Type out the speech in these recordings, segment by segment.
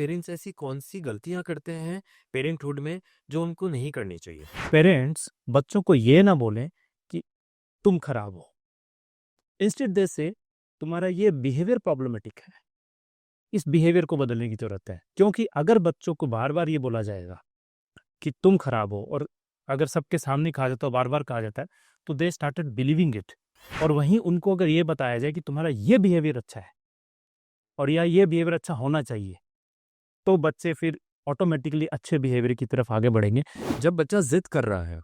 Parents ऐसी कौन सी गलतियां करते हैं पेरेंटहुड में जो उनको नहीं करनी चाहिए? पेरेंट्स बच्चों को ये ना बोलें कि तुम खराब हो। इंस्टेड दे से तुम्हारा ये बिहेवियर प्रॉब्लमेटिक है, इस बिहेवियर को बदलने की जरूरत है। क्योंकि अगर बच्चों को बार बार ये बोला जाएगा कि तुम खराब हो, और अगर सबके सामने कहा जाता है, बार बार कहा जाता है, तो दे स्टार्टेड बिलीविंग इट। और वहीं उनको अगर ये बताया जाए कि तुम्हारा ये बिहेवियर अच्छा है और या ये बिहेवियर अच्छा होना चाहिए, तो बच्चे फिर ऑटोमेटिकली अच्छे बिहेवियर की तरफ आगे बढ़ेंगे। जब बच्चा जिद कर रहा है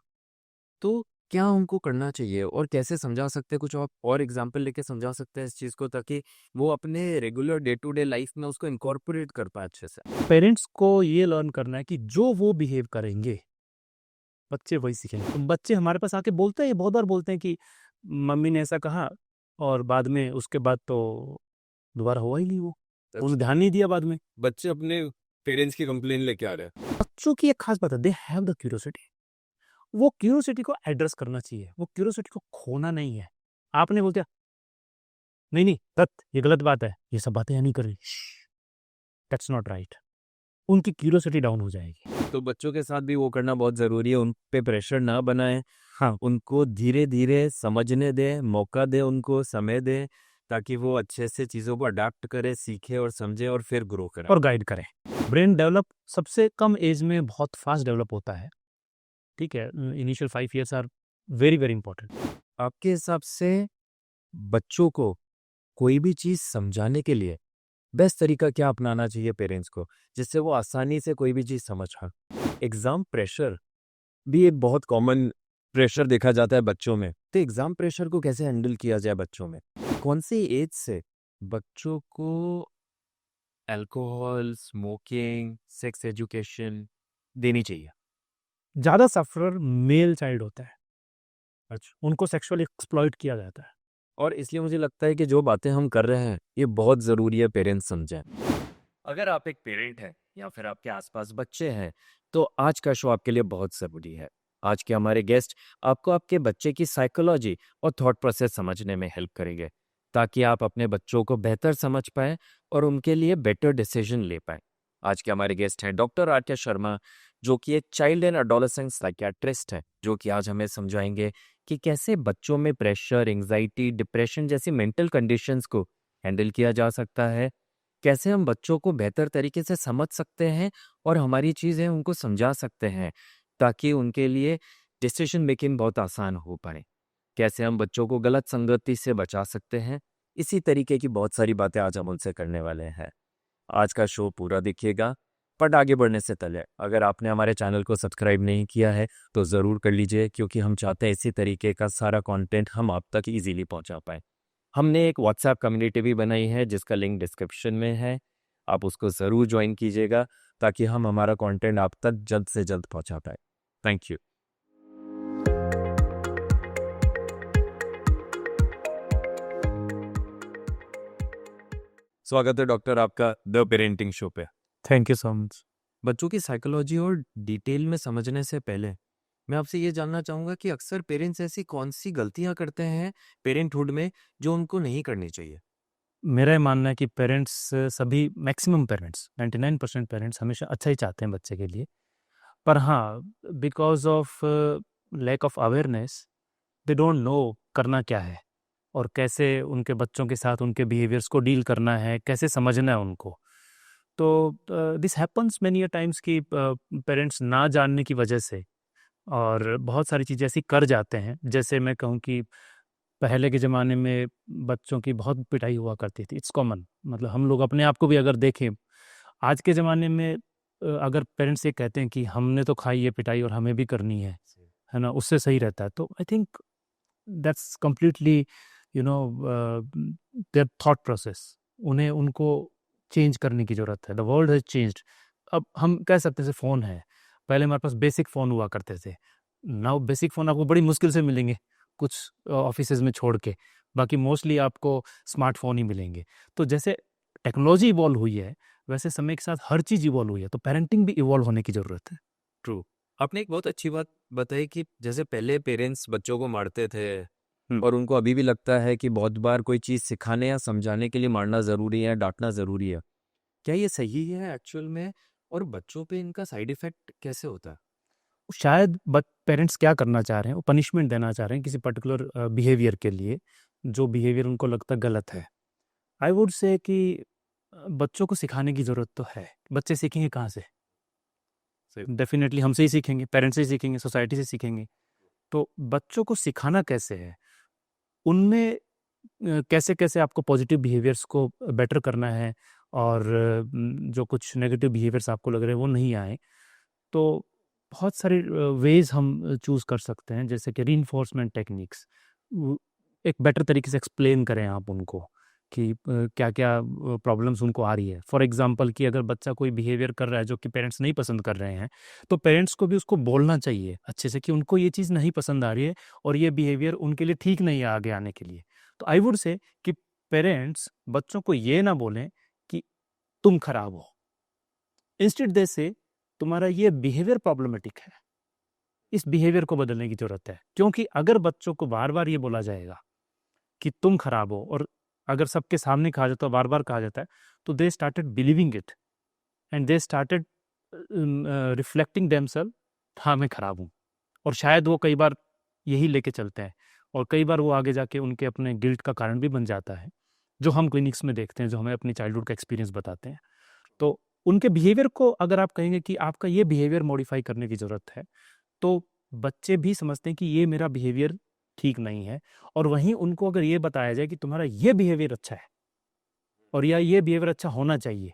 तो क्या उनको करना चाहिए और कैसे समझा सकते हैं? कुछ आप और एग्जाम्पल लेके समझा सकते हैं इस चीज़ को, ताकि वो अपने regular day to day life में उसको इनकॉर्पोरेट कर पाए अच्छे से। पेरेंट्स को ये लर्न करना है कि जो वो बिहेव करेंगे बच्चे वही सीखेंगे। तो बच्चे हमारे पास आके बोलते हैं, ये बहुत बार बोलते हैं कि मम्मी ने ऐसा कहा, और बाद में उसके बाद तो दोबारा हुआ ही नहीं, वो उसने ध्यान नहीं दिया बाद में। बच्चे अपने पेरेंट्स की कंप्लेन लेके आ रहे हैं। बच्चों की एक खास बात है, दे हैव द क्यूरियोसिटी। वो क्यूरियोसिटी को एड्रेस करना चाहिए, वो क्यूरियोसिटी को खोना नहीं है। आपने बोल दिया नहीं नहीं दत्त ये गलत बात है, ये सब बातें नहीं करनी, दैट्स नॉट राइट, उनकी क्यूरियोसिटी डाउन हो जाएगी। तो बच्चों के साथ भी वो करना बहुत ज़रूरी है, उन पे प्रेशर ना बनाएं। हाँ, उनको धीरे धीरे समझने दें, मौका दें, उनको समय दें, ताकि वो अच्छे से चीज़ों को अडाप्ट करे, सीखे और समझे और फिर ग्रो करें। और गाइड करें। ब्रेन डेवलप सबसे कम एज में बहुत फास्ट डेवलप होता है, ठीक है। Initial 5 years are very very important. आपके हिसाब से बच्चों को कोई भी चीज़ समझाने के लिए बेस्ट तरीका क्या अपनाना चाहिए पेरेंट्स को, जिससे वो आसानी से कोई भी चीज़ समझ पाए? एग्ज़ाम प्रेशर भी एक बहुत कॉमन प्रेशर देखा जाता है बच्चों में। तो एग्ज़ाम प्रेशर को कैसे हैंडल किया जाए बच्चों में? कौन सी एज से बच्चों को अल्कोहल, स्मोकिंग, सेक्स एजुकेशन देनी चाहिए? ज़्यादा सफरर मेल चाइल्ड होता है, अच्छा। उनको सेक्सुअली एक्सप्लॉइट किया जाता है। और इसलिए मुझे लगता है कि जो बातें हम कर रहे हैं, ये बहुत ज़रूरी है पेरेंट्स समझें। अगर आप एक पेरेंट हैं या फिर आपके आसपास बच्चे हैं, तो आज का शो आपके लिए बहुत ज़रूरी है। आज के हमारे गेस्ट आपको आपके बच्चे की साइकोलॉजी और थॉट प्रोसेस समझने में हेल्प करेंगे, ताकि आप अपने बच्चों को बेहतर समझ पाएँ और उनके लिए बेटर डिसीजन ले पाएँ। आज के हमारे गेस्ट हैं डॉक्टर आर्या शर्मा, जो कि एक चाइल्ड एंड एडोलेसेंट साइकियाट्रिस्ट हैं, जो कि आज हमें समझाएंगे कि कैसे बच्चों में प्रेशर, एंग्जाइटी, डिप्रेशन जैसी मेंटल कंडीशंस को हैंडल किया जा सकता है, कैसे हम बच्चों को बेहतर तरीके से समझ सकते हैं और हमारी चीज़ें उनको समझा सकते हैं, ताकि उनके लिए डिसीजन मेकिंग बहुत आसान हो पाए, कैसे हम बच्चों को गलत संगति से बचा सकते हैं। इसी तरीके की बहुत सारी बातें आज हम उनसे करने वाले हैं। आज का शो पूरा देखिएगा। बट आगे बढ़ने से पहले अगर आपने हमारे चैनल को सब्सक्राइब नहीं किया है तो ज़रूर कर लीजिए, क्योंकि हम चाहते हैं इसी तरीके का सारा कंटेंट हम आप तक इजीली पहुंचा पाएँ। हमने एक व्हाट्सएप कम्युनिटी भी बनाई है, जिसका लिंक डिस्क्रिप्शन में है। आप उसको ज़रूर ज्वाइन कीजिएगा, ताकि हम हमारा कंटेंट आप तक जल्द से जल्द पहुंचा पाएँ। Thank you. स्वागत है डॉक्टर आपका द पेरेंटिंग शो पे। Thank you so much. बच्चों की साइकोलॉजी और डिटेल में समझने से पहले मैं आपसे ये जानना चाहूँगा कि अक्सर पेरेंट्स ऐसी कौन सी गलतियाँ करते हैं पेरेंटहुड में जो उनको नहीं करनी चाहिए? मेरा ये मानना है कि पेरेंट्स, सभी मैक्सिमम पेरेंट्स, 99% पेरेंट्स हमेशा अच्छा ही चाहते हैं बच्चे के लिए। पर हाँ, because of lack of awareness, they don't know करना क्या है और कैसे उनके बच्चों के साथ उनके बिहेवियर्स को डील करना है, कैसे समझना है उनको। तो this happens many a times कि पेरेंट्स ना जानने की वजह से और बहुत सारी चीज़ें ऐसी कर जाते हैं। जैसे मैं कहूँ कि पहले के ज़माने में बच्चों की बहुत पिटाई हुआ करती थी, इट्स कॉमन। मतलब हम लोग अपने आप को भी अगर देखें, आज के ज़माने में अगर पेरेंट्स ये कहते हैं कि हमने तो खाई है पिटाई और हमें भी करनी है ना? उससे सही रहता है। तो I think that's completely, you know, there thought process. उन्हें उनको चेंज करने की ज़रूरत है। The world has changed. अब हम कह सकते हैं जैसे फ़ोन है, पहले हमारे पास बेसिक फ़ोन हुआ करते थे। नाउ बेसिक फ़ोन आपको बड़ी मुश्किल से मिलेंगे, कुछ ऑफ़िसेज़ में छोड़ के। बाकी मोस्टली आपको स्मार्टफ़ोन ही मिलेंगे। तो जैसे टेक्नोलॉजी इवॉल्व हुई है, वैसे समय के साथ हर चीज़ इवॉल्व हुई है, तो पेरेंटिंग भी इवॉल्व होने की ज़रूरत है। ट्रू। आपने एक बहुत अच्छी बात बताई कि जैसे पहले पेरेंट्स बच्चों को मारते थे हुँ। और उनको अभी भी लगता है कि बहुत बार कोई चीज़ सिखाने या समझाने के लिए मारना ज़रूरी है, डांटना ज़रूरी है। क्या ये सही है एक्चुअल में? और बच्चों पे इनका साइड इफेक्ट कैसे होता है? शायद पेरेंट्स क्या करना चाह रहे हैं, वो पनिशमेंट देना चाह रहे हैं किसी पर्टिकुलर बिहेवियर के लिए, जो बिहेवियर उनको लगता गलत है। आई वुड से कि बच्चों को सिखाने की ज़रूरत तो है। बच्चे सीखेंगे कहाँ से? सही। डेफिनेटली हमसे ही सीखेंगे, पेरेंट्स से ही सीखेंगे, सोसाइटी से सीखेंगे। तो बच्चों को सिखाना कैसे है? उनमें कैसे कैसे आपको पॉजिटिव बिहेवियर्स को बेटर करना है, और जो कुछ नेगेटिव बिहेवियर्स आपको लग रहे हैं वो नहीं आए। तो बहुत सारे वेज हम चूज़ कर सकते हैं, जैसे कि रीइंफोर्समेंट टेक्निक्स। एक बेटर तरीके से एक्सप्लेन करें आप उनको कि क्या क्या प्रॉब्लम्स उनको आ रही है। फॉर एग्जांपल कि अगर बच्चा कोई बिहेवियर कर रहा है जो कि पेरेंट्स नहीं पसंद कर रहे हैं, तो पेरेंट्स को भी उसको बोलना चाहिए अच्छे से कि उनको ये चीज़ नहीं पसंद आ रही है और ये बिहेवियर उनके लिए ठीक नहीं है आगे आने के लिए। तो आई वुड से कि पेरेंट्स बच्चों को ये ना बोलें कि तुम खराब हो। इंस्टेड दे से तुम्हारा ये बिहेवियर प्रॉब्लमेटिक है, इस बिहेवियर को बदलने की जरूरत है। क्योंकि अगर बच्चों को बार बार ये बोला जाएगा कि तुम खराब हो, और अगर सबके सामने कहा जाता है, बार बार कहा जाता है, तो they started believing it and they started reflecting themselves, हाँ मैं खराब हूँ। और शायद वो कई बार यही लेके चलते हैं, और कई बार वो आगे जाके उनके अपने गिल्ट का कारण भी बन जाता है, जो हम क्लिनिक्स में देखते हैं, जो हमें अपनी चाइल्डहुड का एक्सपीरियंस बताते हैं। तो उनके बिहेवियर को अगर आप कहेंगे कि आपका ये बिहेवियर मॉडिफाई करने की ज़रूरत है, तो बच्चे भी समझते हैं कि ये मेरा बिहेवियर ठीक नहीं है। और वहीं उनको अगर ये बताया जाए कि तुम्हारा ये बिहेवियर अच्छा है और या ये बिहेवियर अच्छा होना चाहिए,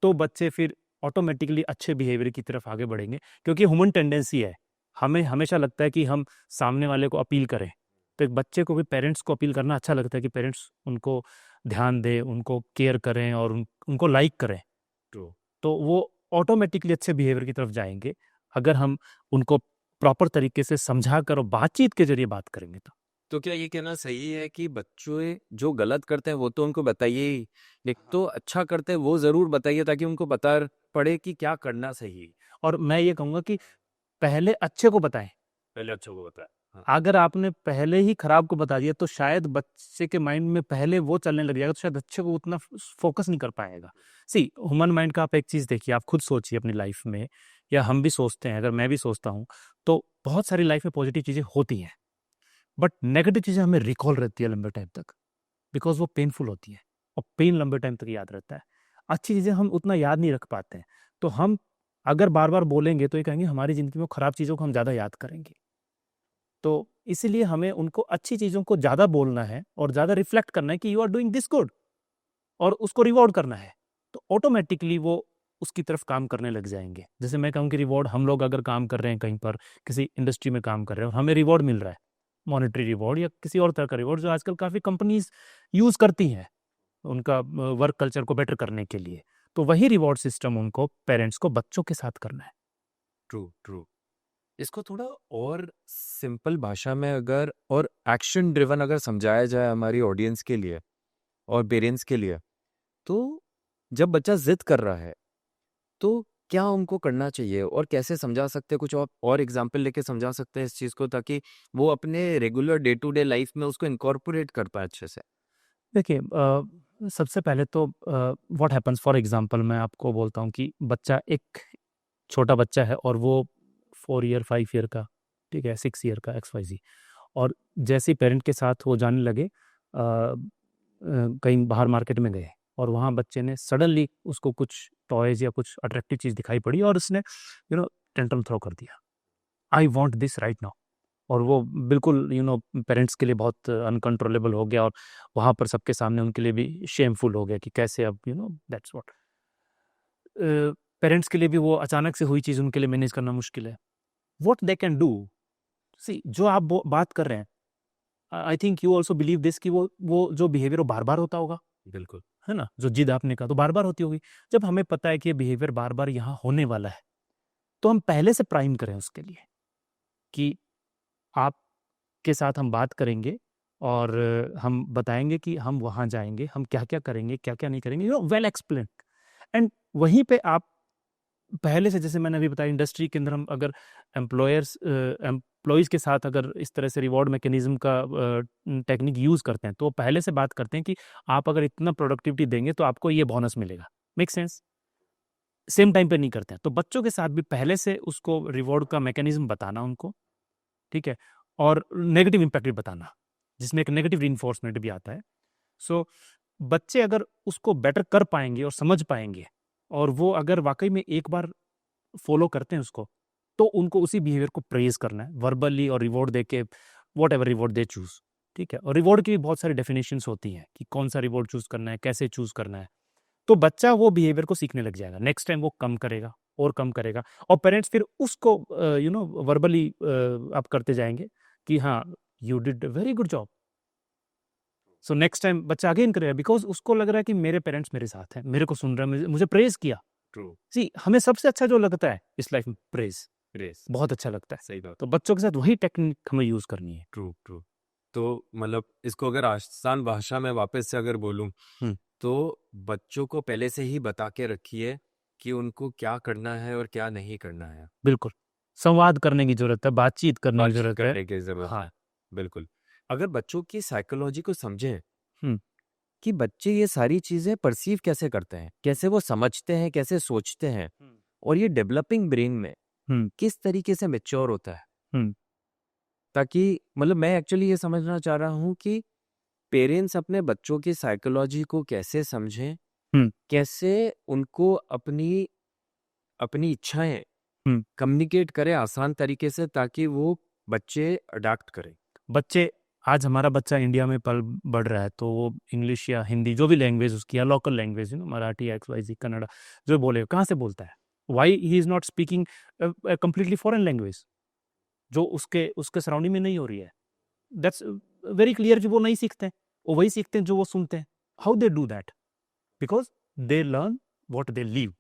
तो बच्चे फिर ऑटोमेटिकली अच्छे बिहेवियर की तरफ आगे बढ़ेंगे। क्योंकि ह्यूमन टेंडेंसी है, हमें हमेशा लगता है कि हम सामने वाले को अपील करें। तो एक बच्चे को भी पेरेंट्स को अपील करना अच्छा लगता है कि पेरेंट्स उनको ध्यान दें, उनको केयर करें और उनको लाइक करें। ट्रू। तो वो ऑटोमेटिकली अच्छे बिहेवियर की तरफ जाएंगे, अगर हम उनको प्रॉपर तरीके से समझा कर और बातचीत के जरिए बात करेंगे तो। तो क्या ये कहना सही है कि बच्चों जो गलत करते हैं वो तो उनको बताइए ही, लेकिन तो अच्छा करते हैं वो जरूर बताइए, ताकि उनको पता पड़े कि क्या करना सही है। और मैं ये कहूँगा कि पहले अच्छे को बताएं। पहले अच्छों को बताए। हाँ। अगर आपने पहले ही खराब को बता दिया, तो शायद बच्चे के माइंड में पहले वो चलने लग जाएगा, तो शायद अच्छे को उतना फोकस नहीं कर पाएगा। सी ह्यूमन माइंड का आप एक चीज़ देखिए, आप खुद सोचिए अपनी लाइफ में, या हम भी सोचते हैं, अगर मैं भी सोचता हूँ, तो बहुत सारी लाइफ में पॉजिटिव चीज़ें होती हैं, बट नेगेटिव चीज़ें हमें रिकॉल रहती है लंबे टाइम तक, बिकॉज वो पेनफुल होती है, और पेन लंबे टाइम तक याद रहता है। अच्छी चीज़ें हम उतना याद नहीं रख पाते हैं। तो हम अगर बार बार बोलेंगे, तो ये कहेंगे हमारी ज़िंदगी में खराब चीज़ों को हम ज़्यादा याद करेंगे। तो इसीलिए हमें उनको अच्छी चीज़ों को ज़्यादा बोलना है और ज़्यादा रिफ्लेक्ट करना है कि you are doing this good, और उसको रिवॉर्ड करना है। तो ऑटोमेटिकली वो उसकी तरफ काम करने लग जाएंगे। जैसे मैं कहूँ कि रिवॉर्ड, हम लोग अगर काम कर रहे हैं कहीं पर, किसी इंडस्ट्री में काम कर रहे हैं, और हमें रिवॉर्ड मिल रहा है, मॉनेटरी रिवॉर्ड या किसी और तरह का रिवॉर्ड, जो आजकल काफ़ी कंपनीज यूज़ करती हैं उनका वर्क कल्चर को बेटर करने के लिए, तो वही रिवॉर्ड सिस्टम उनको, पेरेंट्स को, बच्चों के साथ करना है। True true. इसको थोड़ा और सिंपल भाषा में अगर और एक्शन ड्रिवन अगर समझाया जाए हमारी ऑडियंस के लिए और पेरेंट्स के लिए, तो जब बच्चा जिद कर रहा है तो क्या उनको करना चाहिए और कैसे समझा सकते हैं? कुछ और एग्जाम्पल लेके समझा सकते हैं इस चीज़ को, ताकि वो अपने regular day to day life में उसको इनकॉर्पोरेट कर पाए अच्छे से। देखिए, सबसे पहले तो व्हाट हैपन्स, फॉर एग्जांपल मैं आपको बोलता हूँ कि बच्चा, एक छोटा बच्चा है और वो 4 ईयर 5 ईयर का, ठीक है, 6 ईयर का, एक्स वाई जी, और जैसे ही पेरेंट के साथ वो जाने लगे, कहीं बाहर मार्केट में गए, और वहाँ बच्चे ने सडनली उसको कुछ टॉयज या कुछ अट्रैक्टिव चीज़ दिखाई पड़ी, और उसने टेंट्रम थ्रो कर दिया, I want this right now. और वो बिल्कुल पेरेंट्स के लिए बहुत अनकंट्रोलेबल हो गया, और वहाँ पर सबके सामने उनके लिए भी शेमफुल हो गया कि कैसे, अब दैट्स व्हाट, पेरेंट्स के लिए भी वो अचानक से हुई चीज़ उनके लिए मैनेज करना मुश्किल है। व्हाट दे कैन डू, सी जो आप बात कर रहे हैं, I think you also believe this कि वो जो बिहेवियर वो बार बार होता होगा, बिल्कुल। है ना, जो जिद आपने कहा तो बार बार होती होगी। जब हमें पता है कि ये बिहेवियर बार बार यहाँ होने वाला है, तो हम पहले से प्राइम करें उसके लिए कि आपके साथ हम बात करेंगे, और हम बताएंगे कि हम वहाँ जाएंगे, हम क्या क्या करेंगे, क्या क्या नहीं करेंगे, वेल एक्सप्लेन। एंड वहीं पे आप पहले से, जैसे मैंने अभी बताया, इंडस्ट्री के अंदर हम अगर एम्प्लॉयज़ के साथ अगर इस तरह से रिवॉर्ड मैकेनिज्म का टेक्निक यूज़ करते हैं, तो पहले से बात करते हैं कि आप अगर इतना प्रोडक्टिविटी देंगे तो आपको ये बोनस मिलेगा। Make sense? सेम टाइम पे नहीं करते हैं। तो बच्चों के साथ भी पहले से उसको रिवॉर्ड का मैकेनिज्म बताना उनको, ठीक है, और नेगेटिव इम्पैक्ट भी बताना, जिसमें एक नेगेटिव रिइंफोर्समेंट भी आता है। सो बच्चे अगर उसको बेटर कर पाएंगे और समझ पाएंगे, और वो अगर वाकई में एक बार फॉलो करते हैं उसको, तो उनको उसी बिहेवियर को प्रेज करना है वर्बली और रिवॉर्ड दे के, what ever reward they choose, ठीक है। और रिवॉर्ड की भी बहुत सारी डेफिनेशंस होती हैं कि कौन सा रिवॉर्ड चूज करना है, कैसे चूज करना है। तो बच्चा वो बिहेवियर को सीखने लग जाएगा, नेक्स्ट टाइम वो कम करेगा और कम करेगा, और पेरेंट्स फिर उसको वर्बली आप करते जाएंगे कि हाँ, you did very good job. So next time बच्चा अगेन करेगा, बिकॉज उसको लग रहा है कि मेरे पेरेंट्स मेरे साथ हैं, मेरे को सुन रहे हैं, मुझे प्रेज किया। ट्रू। सी, हमें सबसे अच्छा जो लगता है इस लाइफ में प्रेज, रेस। बहुत अच्छा लगता है। सही बात। तो बच्चों के साथ वही टेक्निक हमें यूज करनी है। True true. तो मतलब इसको अगर आसान भाषा में वापस से अगर बोलूं, हम्म। तो बच्चों को पहले से ही बता के रखिए कि उनको क्या करना है और क्या नहीं करना है। बिल्कुल, संवाद करने की जरूरत है, बातचीत करने की बातचीत जरूरत है। करने की जरूरत हाँ। है। बिल्कुल। अगर बच्चों की साइकोलॉजी को समझें हम्म। कि बच्चे ये सारी चीजें परसीव कैसे करते हैं, कैसे वो समझते हैं, कैसे सोचते हैं, और ये डेवलपिंग ब्रेन में हम्म। किस तरीके से मैच्योर होता है, हम्म। ताकि मतलब मैं एक्चुअली ये समझना चाह रहा हूँ कि पेरेंट्स अपने बच्चों की साइकोलॉजी को कैसे समझें, हम्म। कैसे उनको अपनी अपनी इच्छाएं हम्म। कम्युनिकेट करें आसान तरीके से, ताकि वो बच्चे अडैप्ट करें। बच्चे, आज हमारा बच्चा इंडिया में पल बढ़ रहा है, तो वो इंग्लिश या हिंदी जो भी लैंग्वेज उसकी, या local language Marathi, XYZ, Kannada जो बोले, कहाँ से बोलता है? Why he is not speaking completely foreign language जो उसके उसके सराउंडिंग में नहीं हो रही है? दैट्स वेरी क्लियर कि वो नहीं सीखते हैं, वो वही सीखते हैं जो वो सुनते हैं। How they do that? Because they learn what they leave.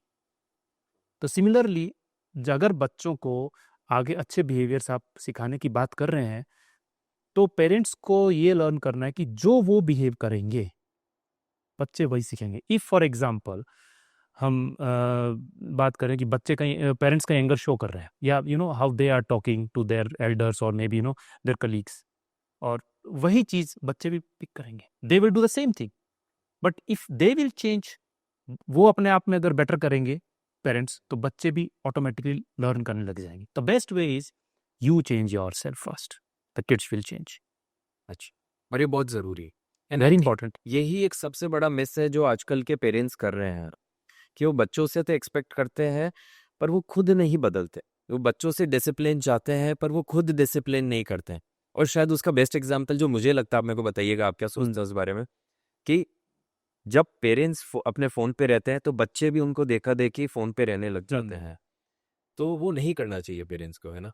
तो सिमिलरली, अगर बच्चों को आगे अच्छे बिहेवियर्स आप सिखाने की बात कर रहे हैं, तो पेरेंट्स को ये लर्न करना है कि जो वो बिहेव करेंगे बच्चे वही सीखेंगे। इफ फॉर एग्जाम्पल हम बात करें कि बच्चे कहीं, पेरेंट्स कहीं एंगर शो कर रहे हैं, या how they are talking to their elders और मे बी देयर कलीग्स, और वही चीज बच्चे भी पिक करेंगे, they will do the same thing. But if they will change, वो अपने आप में अगर बेटर करेंगे पेरेंट्स, तो बच्चे भी ऑटोमेटिकली लर्न करने लग जाएंगे। The best way is you change your self first, the kids will change. अच्छा, और ये बहुत जरूरी है। And I very think important. यही एक सबसे बड़ा मिस है जो आजकल के पेरेंट्स कर रहे हैं, कि वो बच्चों से तो एक्सपेक्ट करते हैं पर वो खुद नहीं बदलते। वो बच्चों से डिसिप्लिन चाहते हैं पर वो खुद डिसिप्लिन नहीं करते हैं। और शायद उसका बेस्ट एग्जांपल जो मुझे लगता है, आप मेरे को बताइएगा आप क्या सोचते हैं उस बारे में, कि जब पेरेंट्स अपने फोन पे रहते हैं तो बच्चे भी उनको देखा देखी फोन पे रहने लग जाते हैं। तो वो नहीं करना चाहिए पेरेंट्स को, है ना?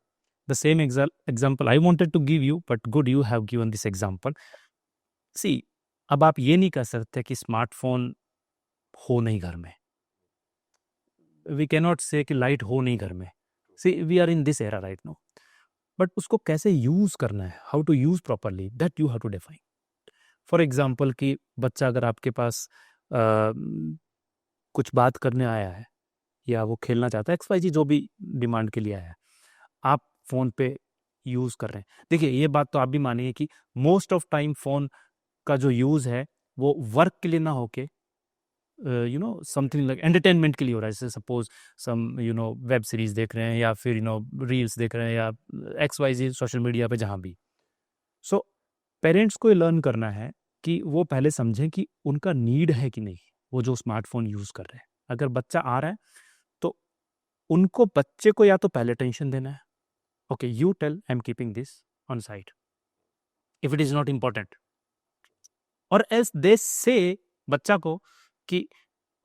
The same example I wanted to give you, but good you have given this example. See, अब आप ये नहीं कह सकते कि स्मार्टफोन हो नहीं घर में, वी कैनॉट से कि लाइट हो नहीं घर में। See, we are in this era right now, but उसको कैसे यूज करना है, how to use properly, that you have to define. For example कि बच्चा अगर आपके पास कुछ बात करने आया है, या वो खेलना चाहता है, XYZ जो भी डिमांड के लिए आया है, आप फोन पे यूज कर रहे हैं। देखिए, ये बात तो आप भी मानिए कि मोस्ट ऑफ टाइम फोन का जो यूज है वो वर्क के लिए ना होके समथिंग लाइक एंटरटेनमेंट के लिए हो रहा है। जैसे सपोज सम वेब सीरीज देख रहे हैं, या फिर रील्स देख रहे हैं, या XYZ सोशल मीडिया पे जहाँ भी। सो पेरेंट्स को ये लर्न करना है कि वो पहले समझें कि उनका नीड है कि नहीं वो जो स्मार्टफोन यूज कर रहे हैं। अगर बच्चा आ रहा है तो उनको, बच्चे को या तो पहले टेंशन देना है, okay you tell I am keeping this on side if it is not important, और एल्स दे से बच्चा को कि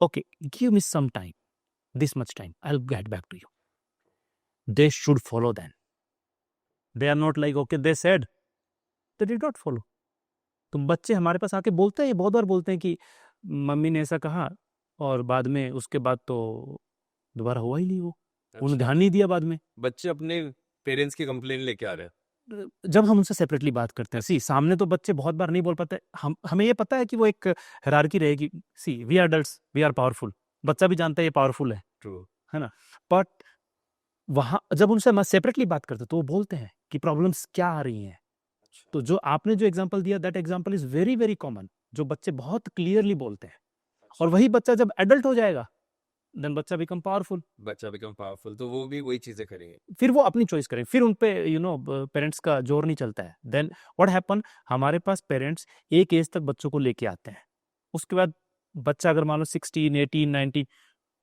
okay give me some time, this much time, I'll get back to you. They should follow then. They are not like, okay, they said, they did not follow. तो बच्चे हमारे पास आके बोलते हैं, ये बहुत बार बोलते हैं कि मम्मी ने ऐसा कहा, और बाद में उसके बाद तो दोबारा हुआ ही नहीं वो, उन्होंने ध्यान नहीं दिया बाद में। बच्चे अपने पेरेंट्स की कंप्लेन लेके आ रहे हैं। जब हम उनसे सेपरेटली बात करते हैं, सी सामने तो बच्चे बहुत बार नहीं बोल पाते, हमें ये पता है कि वो एक हायरार्की रहेगी। See, we are adults, we are powerful, बच्चा भी जानता है ये पावरफुल है, ट्रू, है ना? बट वहां जब उनसे हम सेपरेटली बात करते तो वो बोलते हैं कि प्रॉब्लम्स क्या आ रही हैं। तो जो आपने जो एग्जांपल दिया, that example is very very common, जो बच्चे बहुत क्लियरली बोलते हैं। और वही बच्चा जब एडल्ट हो जाएगा देन बच्चा बिकम पावरफुल, बच्चा बिकम पावरफुल, तो वो भी वही चीजें करेंगे। फिर वो अपनी चॉइस करें, फिर उन पे पेरेंट्स का जोर नहीं चलता है। देन व्हाट हैपन, हमारे पास पेरेंट्स एक एज तक बच्चों को लेके आते हैं, उसके बाद बच्चा अगर मान लो 16, 18, 19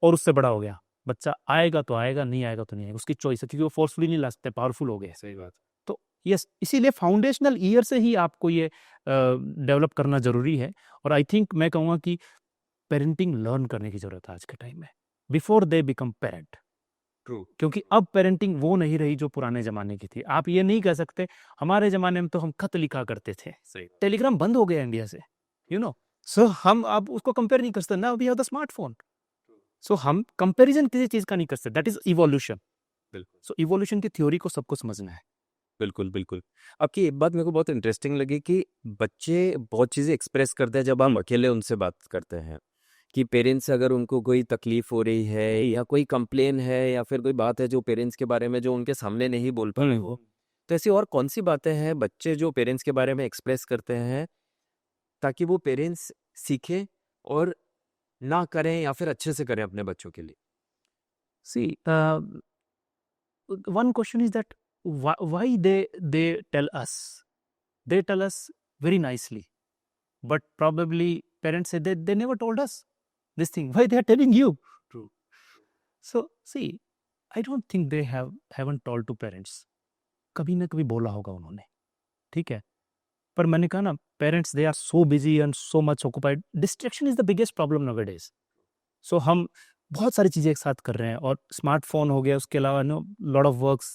और उससे बड़ा हो गया, बच्चा आएगा तो आएगा, नहीं आएगा तो नहीं आएगा, उसकी चॉइस है, क्योंकि वो फोर्सफुली नहीं ला सकते, पावरफुल हो गए। सही बात। तो यस, इसीलिए फाउंडेशनल ईयर से ही आपको ये डेवलप करना जरूरी है। और आई थिंक मैं कहूँगा कि पेरेंटिंग लर्न करने की जरूरत है आज के टाइम में, before they become parent. True. क्योंकि अब पेरेंटिंग वो नहीं रही जो पुराने जमाने की थी। आप ये नहीं कह सकते हमारे जमाने में तो हम खत लिखा करते थे, सही। टेलीग्राम बंद हो गया इंडिया से, सो हम अब उसको कंपेयर नहीं कर सकते ना, वी हैव द स्मार्टफोन। सो हम कंपैरिजन किसी चीज का नहीं कर सकते, दैट इज इवोल्यूशन। बिल्कुल सो इवोल्यूशन की थ्योरी को सबको समझना है। बिल्कुल बिल्कुल। आपकी एक बात मेरे को बहुत इंटरेस्टिंग लगी कि बच्चे बहुत चीज़ें एक्सप्रेस करते हैं जब हम अकेले उनसे बात करते हैं, कि पेरेंट्स अगर उनको कोई तकलीफ हो रही है या कोई कंप्लेन है या फिर कोई बात है जो पेरेंट्स के बारे में जो उनके सामने नहीं बोल पा रहे हो, तो ऐसी और कौन सी बातें हैं बच्चे जो पेरेंट्स के बारे में एक्सप्रेस करते हैं ताकि वो पेरेंट्स सीखें और ना करें या फिर अच्छे से करें अपने बच्चों के लिए। सी one question is that why they tell us very nicely, but probably parents say they never told us this thing, why they are telling you. True. So see, I don't think they haven't told to parents, कभी ना कभी बोला होगा उन्होंने, ठीक है, पर मैंने कहा ना, parents they are so busy and so much occupied, distraction is the biggest problem nowadays. So हम बहुत सारी चीज़ें एक साथ कर रहे हैं, और स्मार्टफोन हो गया, उसके अलावा लॉट ऑफ वर्क्स,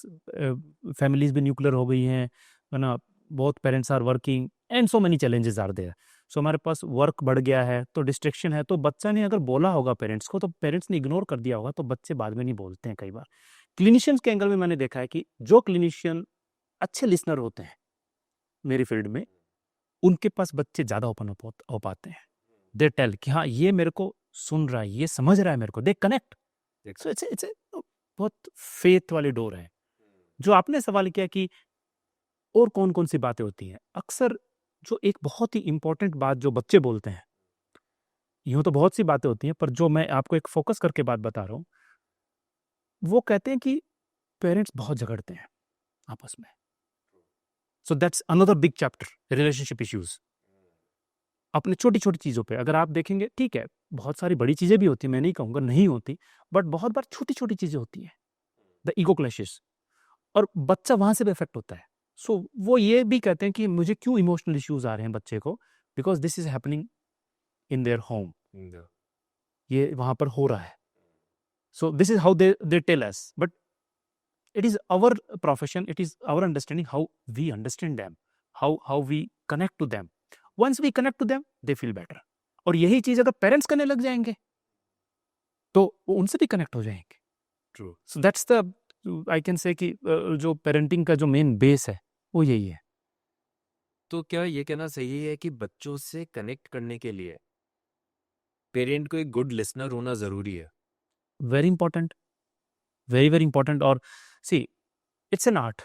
फैमिलीज भी न्यूक्लियर हो गई हैं, है ना, बहुत parents are working and so many challenges are there. So हमारे पास वर्क बढ़ गया है तो डिस्ट्रैक्शन है, तो बच्चा ने अगर बोला होगा पेरेंट्स को तो पेरेंट्स ने इग्नोर कर दिया होगा, तो बच्चे बाद में नहीं बोलते हैं कई बार। क्लिनिशियंस के एंगल में मैंने देखा है कि जो क्लिनिशियन अच्छे लिसनर होते हैं मेरी फील्ड में, उनके पास बच्चे ज़्यादा ओपन हो पाते हैं। दे टेल कि हाँ ये मेरे को सुन रहा है, ये समझ रहा है मेरे को, दे कनेक्ट। सो इट्स बहुत फेथ वाली डोर है। जो आपने सवाल किया कि और कौन कौन सी बातें होती हैं, अक्सर जो एक बहुत ही इंपॉर्टेंट बात जो बच्चे बोलते हैं, यूँ तो बहुत सी बातें होती हैं, पर जो मैं आपको एक फोकस करके बात बता रहा हूँ, वो कहते हैं कि पेरेंट्स बहुत झगड़ते हैं आपस में। So that's another big chapter, relationship issues. अपने छोटी छोटी चीज़ों पे अगर आप देखेंगे, ठीक है, बहुत सारी बड़ी चीज़ें भी होती हैं, मैं नहीं कहूँगा नहीं होती, बट बहुत बार छोटी छोटी चीज़ें होती हैं, द ईगो क्लैशेस, और बच्चा वहाँ से भी इफेक्ट होता है। सो वो ये भी कहते हैं कि मुझे क्यों इमोशनल इश्यूज आ रहे हैं बच्चे को, because this is happening in their home, ये वहाँ पर हो रहा है। So this is how they tell us, but it is our profession, it is our understanding how we understand them, how we connect to them. Once we connect to them, they feel better. और यही चीज अगर parents करने लग जाएंगे तो वो उनसे भी कनेक्ट हो जाएंगे। True. So that's the, I can say कि जो पेरेंटिंग का जो मेन बेस है वो यही है। तो क्या ये कहना सही है कि बच्चों से कनेक्ट करने के लिए पेरेंट को एक गुड लिसनर होना जरूरी है? Very important, very very important. और see, it's an art,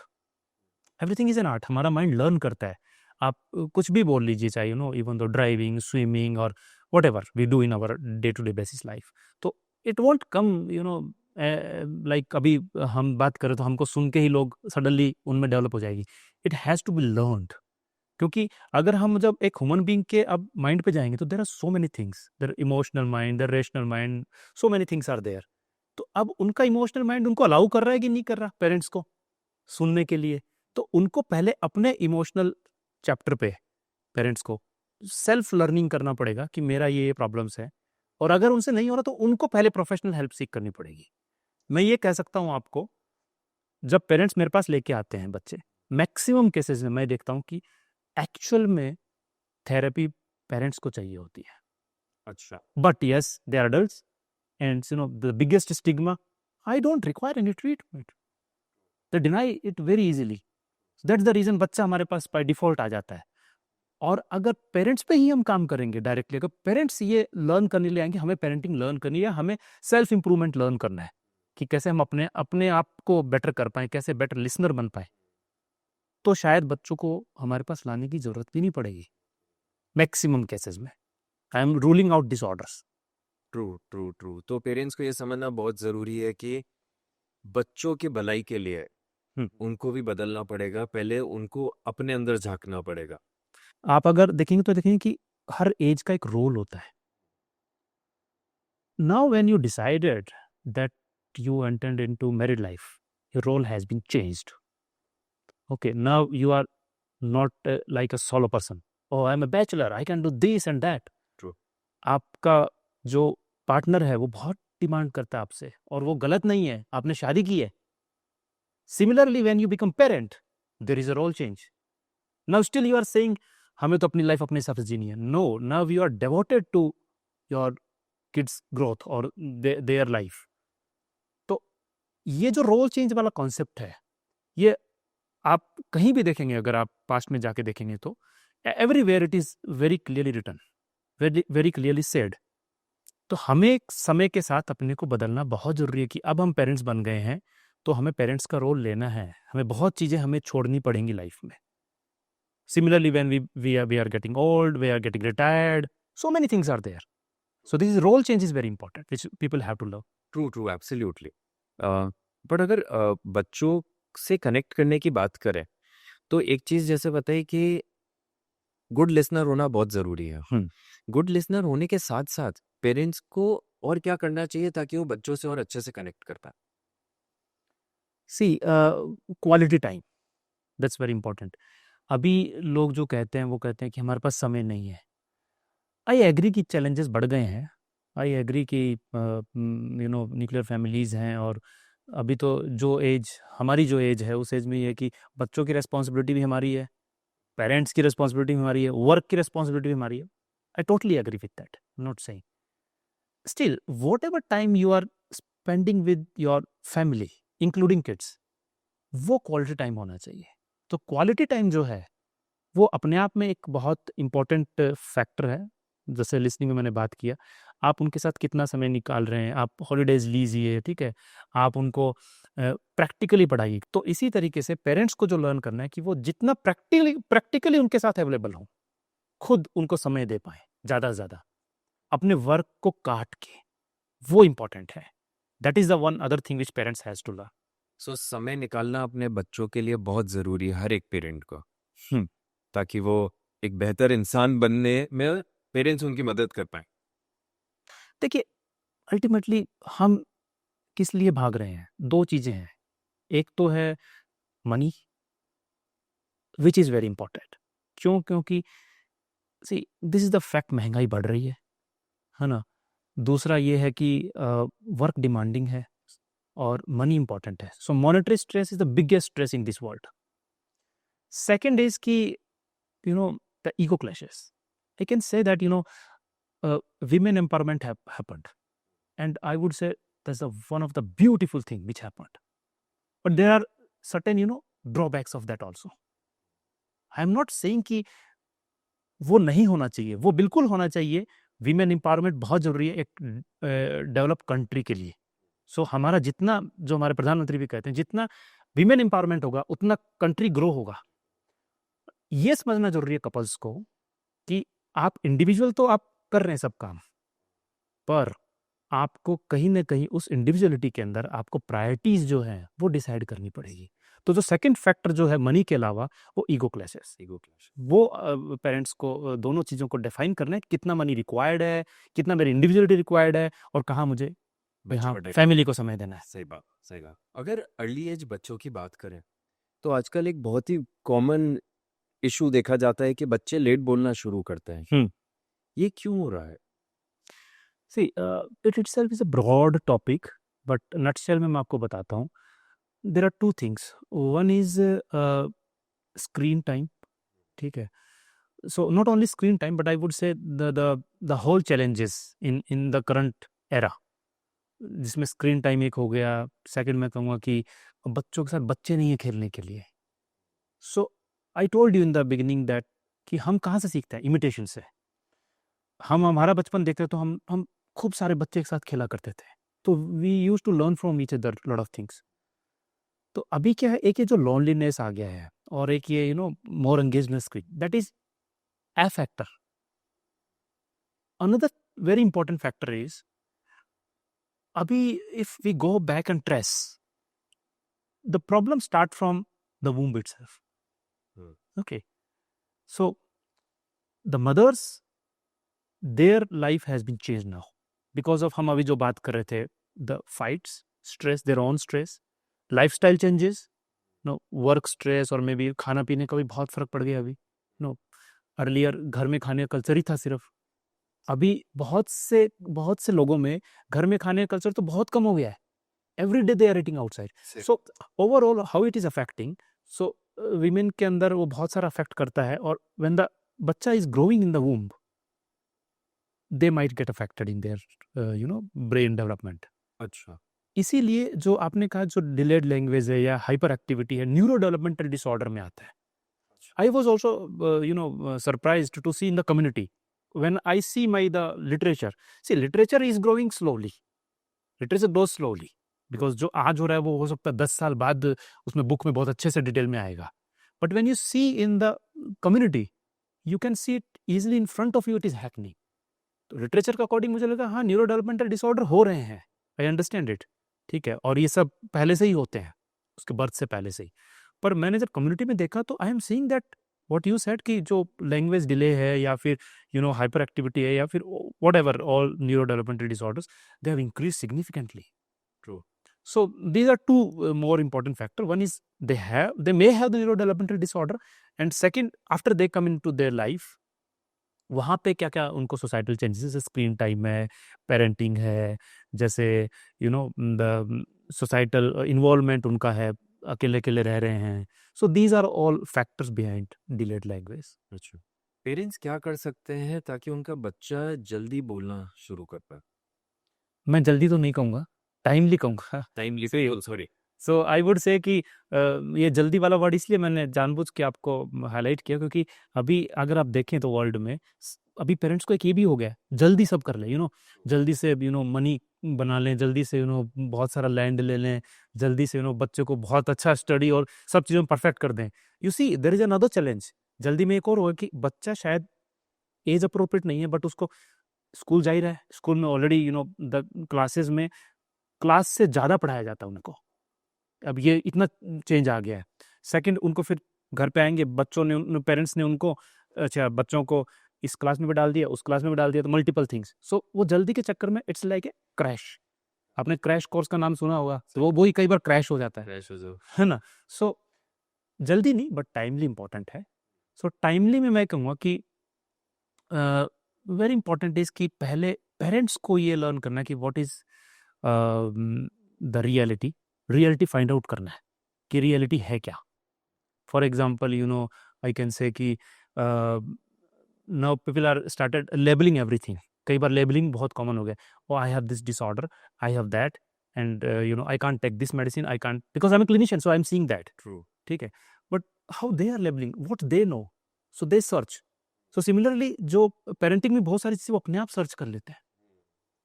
everything is an art. हमारा माइंड लर्न करता है। आप कुछ भी बोल लीजिए, चाहे इवन दो ड्राइविंग, स्विमिंग और whatever we do in our day to day basis life, तो इट वॉन्ट कम लाइक अभी हम बात करें तो हमको सुन के ही लोग सडनली उनमें डेवलप हो जाएगी। It has to be learned, क्योंकि अगर हम जब एक ह्यूमन बीइंग के अब माइंड पे जाएंगे तो there are so many things, there emotional mind, there rational mind, so many things are there. तो अब उनका इमोशनल माइंड उनको अलाउ कर रहा है कि नहीं कर रहा पेरेंट्स को सुनने के लिए, तो उनको पहले अपने इमोशनल चैप्टर पे पेरेंट्स को सेल्फ लर्निंग करना पड़ेगा कि मेरा ये प्रॉब्लम्स है, और अगर उनसे नहीं हो रहा तो उनको पहले प्रोफेशनल हेल्प सीख करनी पड़ेगी। मैं ये कह सकता हूँ आपको, जब पेरेंट्स मेरे पास लेके आते हैं बच्चे, मैक्सिमम केसेस में मैं देखता हूँ कि एक्चुअल में थेरेपी पेरेंट्स को चाहिए होती है। अच्छा। But yes, they are adults and the biggest stigma, I don't require any treatment, they deny it very easily. That's the reason बच्चा हमारे पास बाय डिफॉल्ट आ जाता है। और अगर पेरेंट्स पे ही हम काम करेंगे डायरेक्टली, अगर पेरेंट्स ये लर्न करने ले आएंगे हमें पेरेंटिंग लर्न करनी है, हमें सेल्फ इंप्रूवमेंट लर्न करना है कि कैसे हम अपने अपने आप को बेटर कर पाए, कैसे बेटर लिसनर बन पाए, तो शायद बच्चों को हमारे पास लाने की जरूरत भी नहीं पड़ेगी मैक्सिमम केसेस में। I am ruling out disorders. True. तो पेरेंट्स को ये समझना बहुत ज़रूरी है कि बच्चों की भलाई के लिए हम्म। उनको भी बदलना पड़ेगा, पहले उनको अपने अंदर झाँकना पड़ेगा। आप अगर देखेंगे तो देखेंगे कि हर एज का एक रोल होता है. Now, when you decided that you entered into married life, your role has been changed. Okay, now you are not like a solo person. Oh, I'm a bachelor. I can do this and that. True. आपका जो partner है वो बहुत demand करता है आपसे, और वो गलत नहीं है, आपने शादी की है. Similarly, when you become parent, there is a role change. Now still you are saying हमें तो अपनी लाइफ अपने हिसाब से जीनी है. No, now you are devoted to your kids growth or their life. तो ये जो रोल चेंज वाला कॉन्सेप्ट है, ये आप कहीं भी देखेंगे, अगर आप पास्ट में जाके देखेंगे तो everywhere it is very clearly written, very clearly said. तो हमें समय के साथ अपने को बदलना बहुत जरूरी है कि अब हम पेरेंट्स बन गए हैं तो हमें पेरेंट्स का रोल लेना है. हमें बहुत चीजें हमें छोड़नी पड़ेंगी लाइफ में. Similarly, when we are getting old, we are getting retired, so many things are there. So this role change is very important, which people have to love. True, absolutely. But अगर बच्चों से connect करने की बात करें, तो एक चीज़ जैसे बताइए कि गुड लिसनर होना बहुत ज़रूरी है. गुड लिसनर होने के साथ-साथ पेरेंट्स को और क्या करना चाहिए ताकि वो बच्चों से और अच्छे से कनेक्ट कर पाएँ? See, quality time, that's very important. अभी लोग जो कहते हैं वो कहते हैं कि हमारे पास समय नहीं है. आई एग्री कि चैलेंजेस बढ़ गए हैं. आई एग्री कि न्यूक्लियर फैमिलीज हैं, और अभी तो हमारी जो एज है उस एज में ये है कि बच्चों की रिस्पॉन्सिबिलिटी भी हमारी है, पेरेंट्स की रिस्पॉन्सिबिलिटी भी हमारी है, वर्क की रिस्पॉन्सिबिलिटी भी हमारी है. I totally agree with that, not saying. Still whatever time you are spending with your family including kids, वो क्वालिटी टाइम होना चाहिए. तो क्वालिटी टाइम जो है वो अपने आप में एक बहुत इंपॉर्टेंट फैक्टर है. जैसे लिसनिंग में मैंने बात किया, आप उनके साथ कितना समय निकाल रहे हैं, आप हॉलीडेज लीजिए, ठीक है, आप उनको प्रैक्टिकली पढ़ाइए. तो इसी तरीके से पेरेंट्स को जो लर्न करना है कि वो जितना प्रैक्टिकली उनके साथ अवेलेबल हो, खुद उनको समय दे पाए ज़्यादा से ज़्यादा, अपने वर्क को काट के, वो इम्पॉर्टेंट है. That is the one other thing which parents has to learn. So समय निकालना अपने बच्चों के लिए बहुत ज़रूरी है, हर एक पेरेंट को, ताकि वो एक बेहतर इंसान बनने में पेरेंट्स उनकी मदद कर पाएँ. देखिए, अल्टीमेटली हम किस लिए भाग रहे हैं? 2 चीज़ें हैं. एक तो है money, which is very important. क्यों? क्योंकि see this is the fact, महँगाई बढ़ रही है ना? दूसरा ये है कि वर्क डिमांडिंग है और मनी इंपॉर्टेंट है. So monetary stress is the biggest stress in this world. Second is कि the ego clashes. I can say that women empowerment happened, and I would say that's one of the beautiful thing which happened. But there are certain drawbacks of that also. I am not saying कि वो नहीं होना चाहिए, वो बिल्कुल होना चाहिए. Women empowerment बहुत जरूरी है एक डेवलप कंट्री के लिए. सो हमारा जितना, जो हमारे प्रधानमंत्री भी कहते हैं, जितना विमेन एम्पावरमेंट होगा उतना कंट्री ग्रो होगा. ये समझना जरूरी है कपल्स को कि आप इंडिविजुअल तो आप कर रहे हैं सब काम, पर आपको कहीं ना कहीं उस इंडिविजुअलिटी के अंदर आपको प्रायोरिटीज जो हैं वो डिसाइड करनी पड़ेगी. तो जो सेकंड फैक्टर जो है मनी के अलावा, वो ईगो क्लैशेस, वो पेरेंट्स को दोनों चीज़ों को डिफाइन करना है. कितना मनी रिक्वायर्ड है, कितना मेरी इंडिविजुअलिटी रिक्वायर्ड है, और कहाँ मुझे फैमिली को समय देना है. सही बात. अगर अर्ली एज बच्चों की बात करें तो आजकल एक बहुत ही कॉमन इशू देखा जाता है कि बच्चे लेट बोलना शुरू करते हैं. ये क्यों हो रहा है? See it itself is a broad topic, but nutshell में मैं आपको बताता हूँ. There are 2 things. One is screen time, ठीक है. So not only screen time, but I would say the whole challenges in the current era, जिसमें screen time एक हो गया. सेकंड मैं कहूँगा कि बच्चों के साथ बच्चे नहीं है खेलने के लिए. So I told you in the beginning that कि हम कहाँ से सीखते हैं? इमिटेशन से. हमारा बचपन देखते तो हम खूब सारे बच्चे के साथ खेला करते थे, तो we use to learn from each other lot of things. तो अभी क्या है, एक ये जो लोनलीनेस आ गया है, और एक ये मोर engagement screen, that is a factor. Another very important factor is अभी if we go back and trace, the problem start from the womb itself. Okay, so the mothers, their life has been changed now because of हम अभी जो बात कर रहे थे, the fights, stress, their own stress, lifestyle changes, no work stress, और may be खाना पीने का भी बहुत फर्क पड़ गया अभी. नो अर्लियर घर में खाने का कल्चर ही था सिर्फ. अभी बहुत से लोगों में घर में खाने का कल्चर तो बहुत कम हो गया है. Every day they are eating outside. So overall how it is affecting, so women के अंदर वो बहुत सारा अफेक्ट करता है. और व्हेन द बच्चा is growing in the womb, they might get affected in their brain development. अच्छा. इसीलिए जो आपने कहा जो डिलेड लैंग्वेज है या हाइपर एक्टिविटी है, न्यूरो डेवलपमेंटल डिसऑर्डर में आता है. I was also surprised to see in the community when I see the literature. See, literature is growing slowly. Literature grows slowly because जो आज हो रहा है वो हो सकता है 10 साल बाद उसमें बुक में बहुत अच्छे से डिटेल में आएगा. But when you see in the community, you can see it easily in front of you. It is happening. तो लिटरेचर के अकॉर्डिंग मुझे लगा हाँ न्यूरो डेवलपमेंटल डिसऑर्डर हो रहे हैं. I understand it. ठीक है, और ये सब पहले से ही होते हैं, उसके बर्थ से पहले से ही. पर मैंने जब कम्युनिटी में देखा तो आई am seeing that what you said कि जो लैंग्वेज डिले है या फिर हाइपर एक्टिविटी है या फिर whatever all neuro developmental disorders, they have increase significantly. True. So these are two more important factor. One is they may have the neurodevelopmental disorder, and second, after they come into their life, वहाँ पे क्या क्या उनको societal changes, जैसे screen time है, parenting है, जैसे the societal involvement उनका है, अकेले अकेले रह रहे हैं. So these are all factors behind delayed language. अच्छा. पेरेंट्स क्या कर सकते हैं ताकि उनका बच्चा जल्दी बोलना शुरू कर पाए? मैं जल्दी तो नहीं कहूँगा, टाइमली कहूँगा. Timely. Sorry. So I would से कि ये जल्दी वाला वर्ड इसलिए मैंने जानबूझ के आपको हाईलाइट किया क्योंकि अभी अगर आप देखें तो वर्ल्ड में अभी पेरेंट्स को एक ये भी हो गया है, जल्दी सब कर लें. जल्दी से मनी बना लें, जल्दी से बहुत सारा लैंड ले लें, जल्दी से बच्चे को बहुत अच्छा स्टडी और सब चीज़ों में परफेक्ट कर दें. You see there is another challenge. जल्दी में एक और होगा कि बच्चा शायद एज अप्रोप्रिएट नहीं है, बट उसको स्कूल जा ही रहा है, स्कूल में ऑलरेडी द क्लासेस में क्लास से ज़्यादा पढ़ाया जाता है उनको. अब ये इतना चेंज आ गया है. सेकंड, उनको फिर घर पे आएंगे, बच्चों ने पेरेंट्स ने उनको अच्छा बच्चों को इस क्लास में भी डाल दिया, उस क्लास में भी डाल दिया, तो मल्टीपल थिंग्स. सो वो जल्दी के चक्कर में इट्स लाइक ए क्रैश. आपने क्रैश कोर्स का नाम सुना होगा, तो वो ही कई बार क्रैश हो जाता है ना. सो जल्दी नहीं, बट टाइमली इंपॉर्टेंट है. सो टाइमली में मैं कहूँगा कि वेरी इंपॉर्टेंट इज कि पहले पेरेंट्स को ये लर्न करना है कि what is the reality find out करना है कि रियलिटी है क्या. For example I can say कि now people are started labelling everything. कई बार लेबलिंग बहुत कॉमन हो गया. Oh I have this disorder, I have that, and I can't take this medicine, I can't because I am a clinician, so I am seeing that. True. ठीक है, but how they are labelling what they know, so they search. So similarly जो parenting में बहुत सारी चीज़ें वो अपने आप सर्च कर लेते हैं.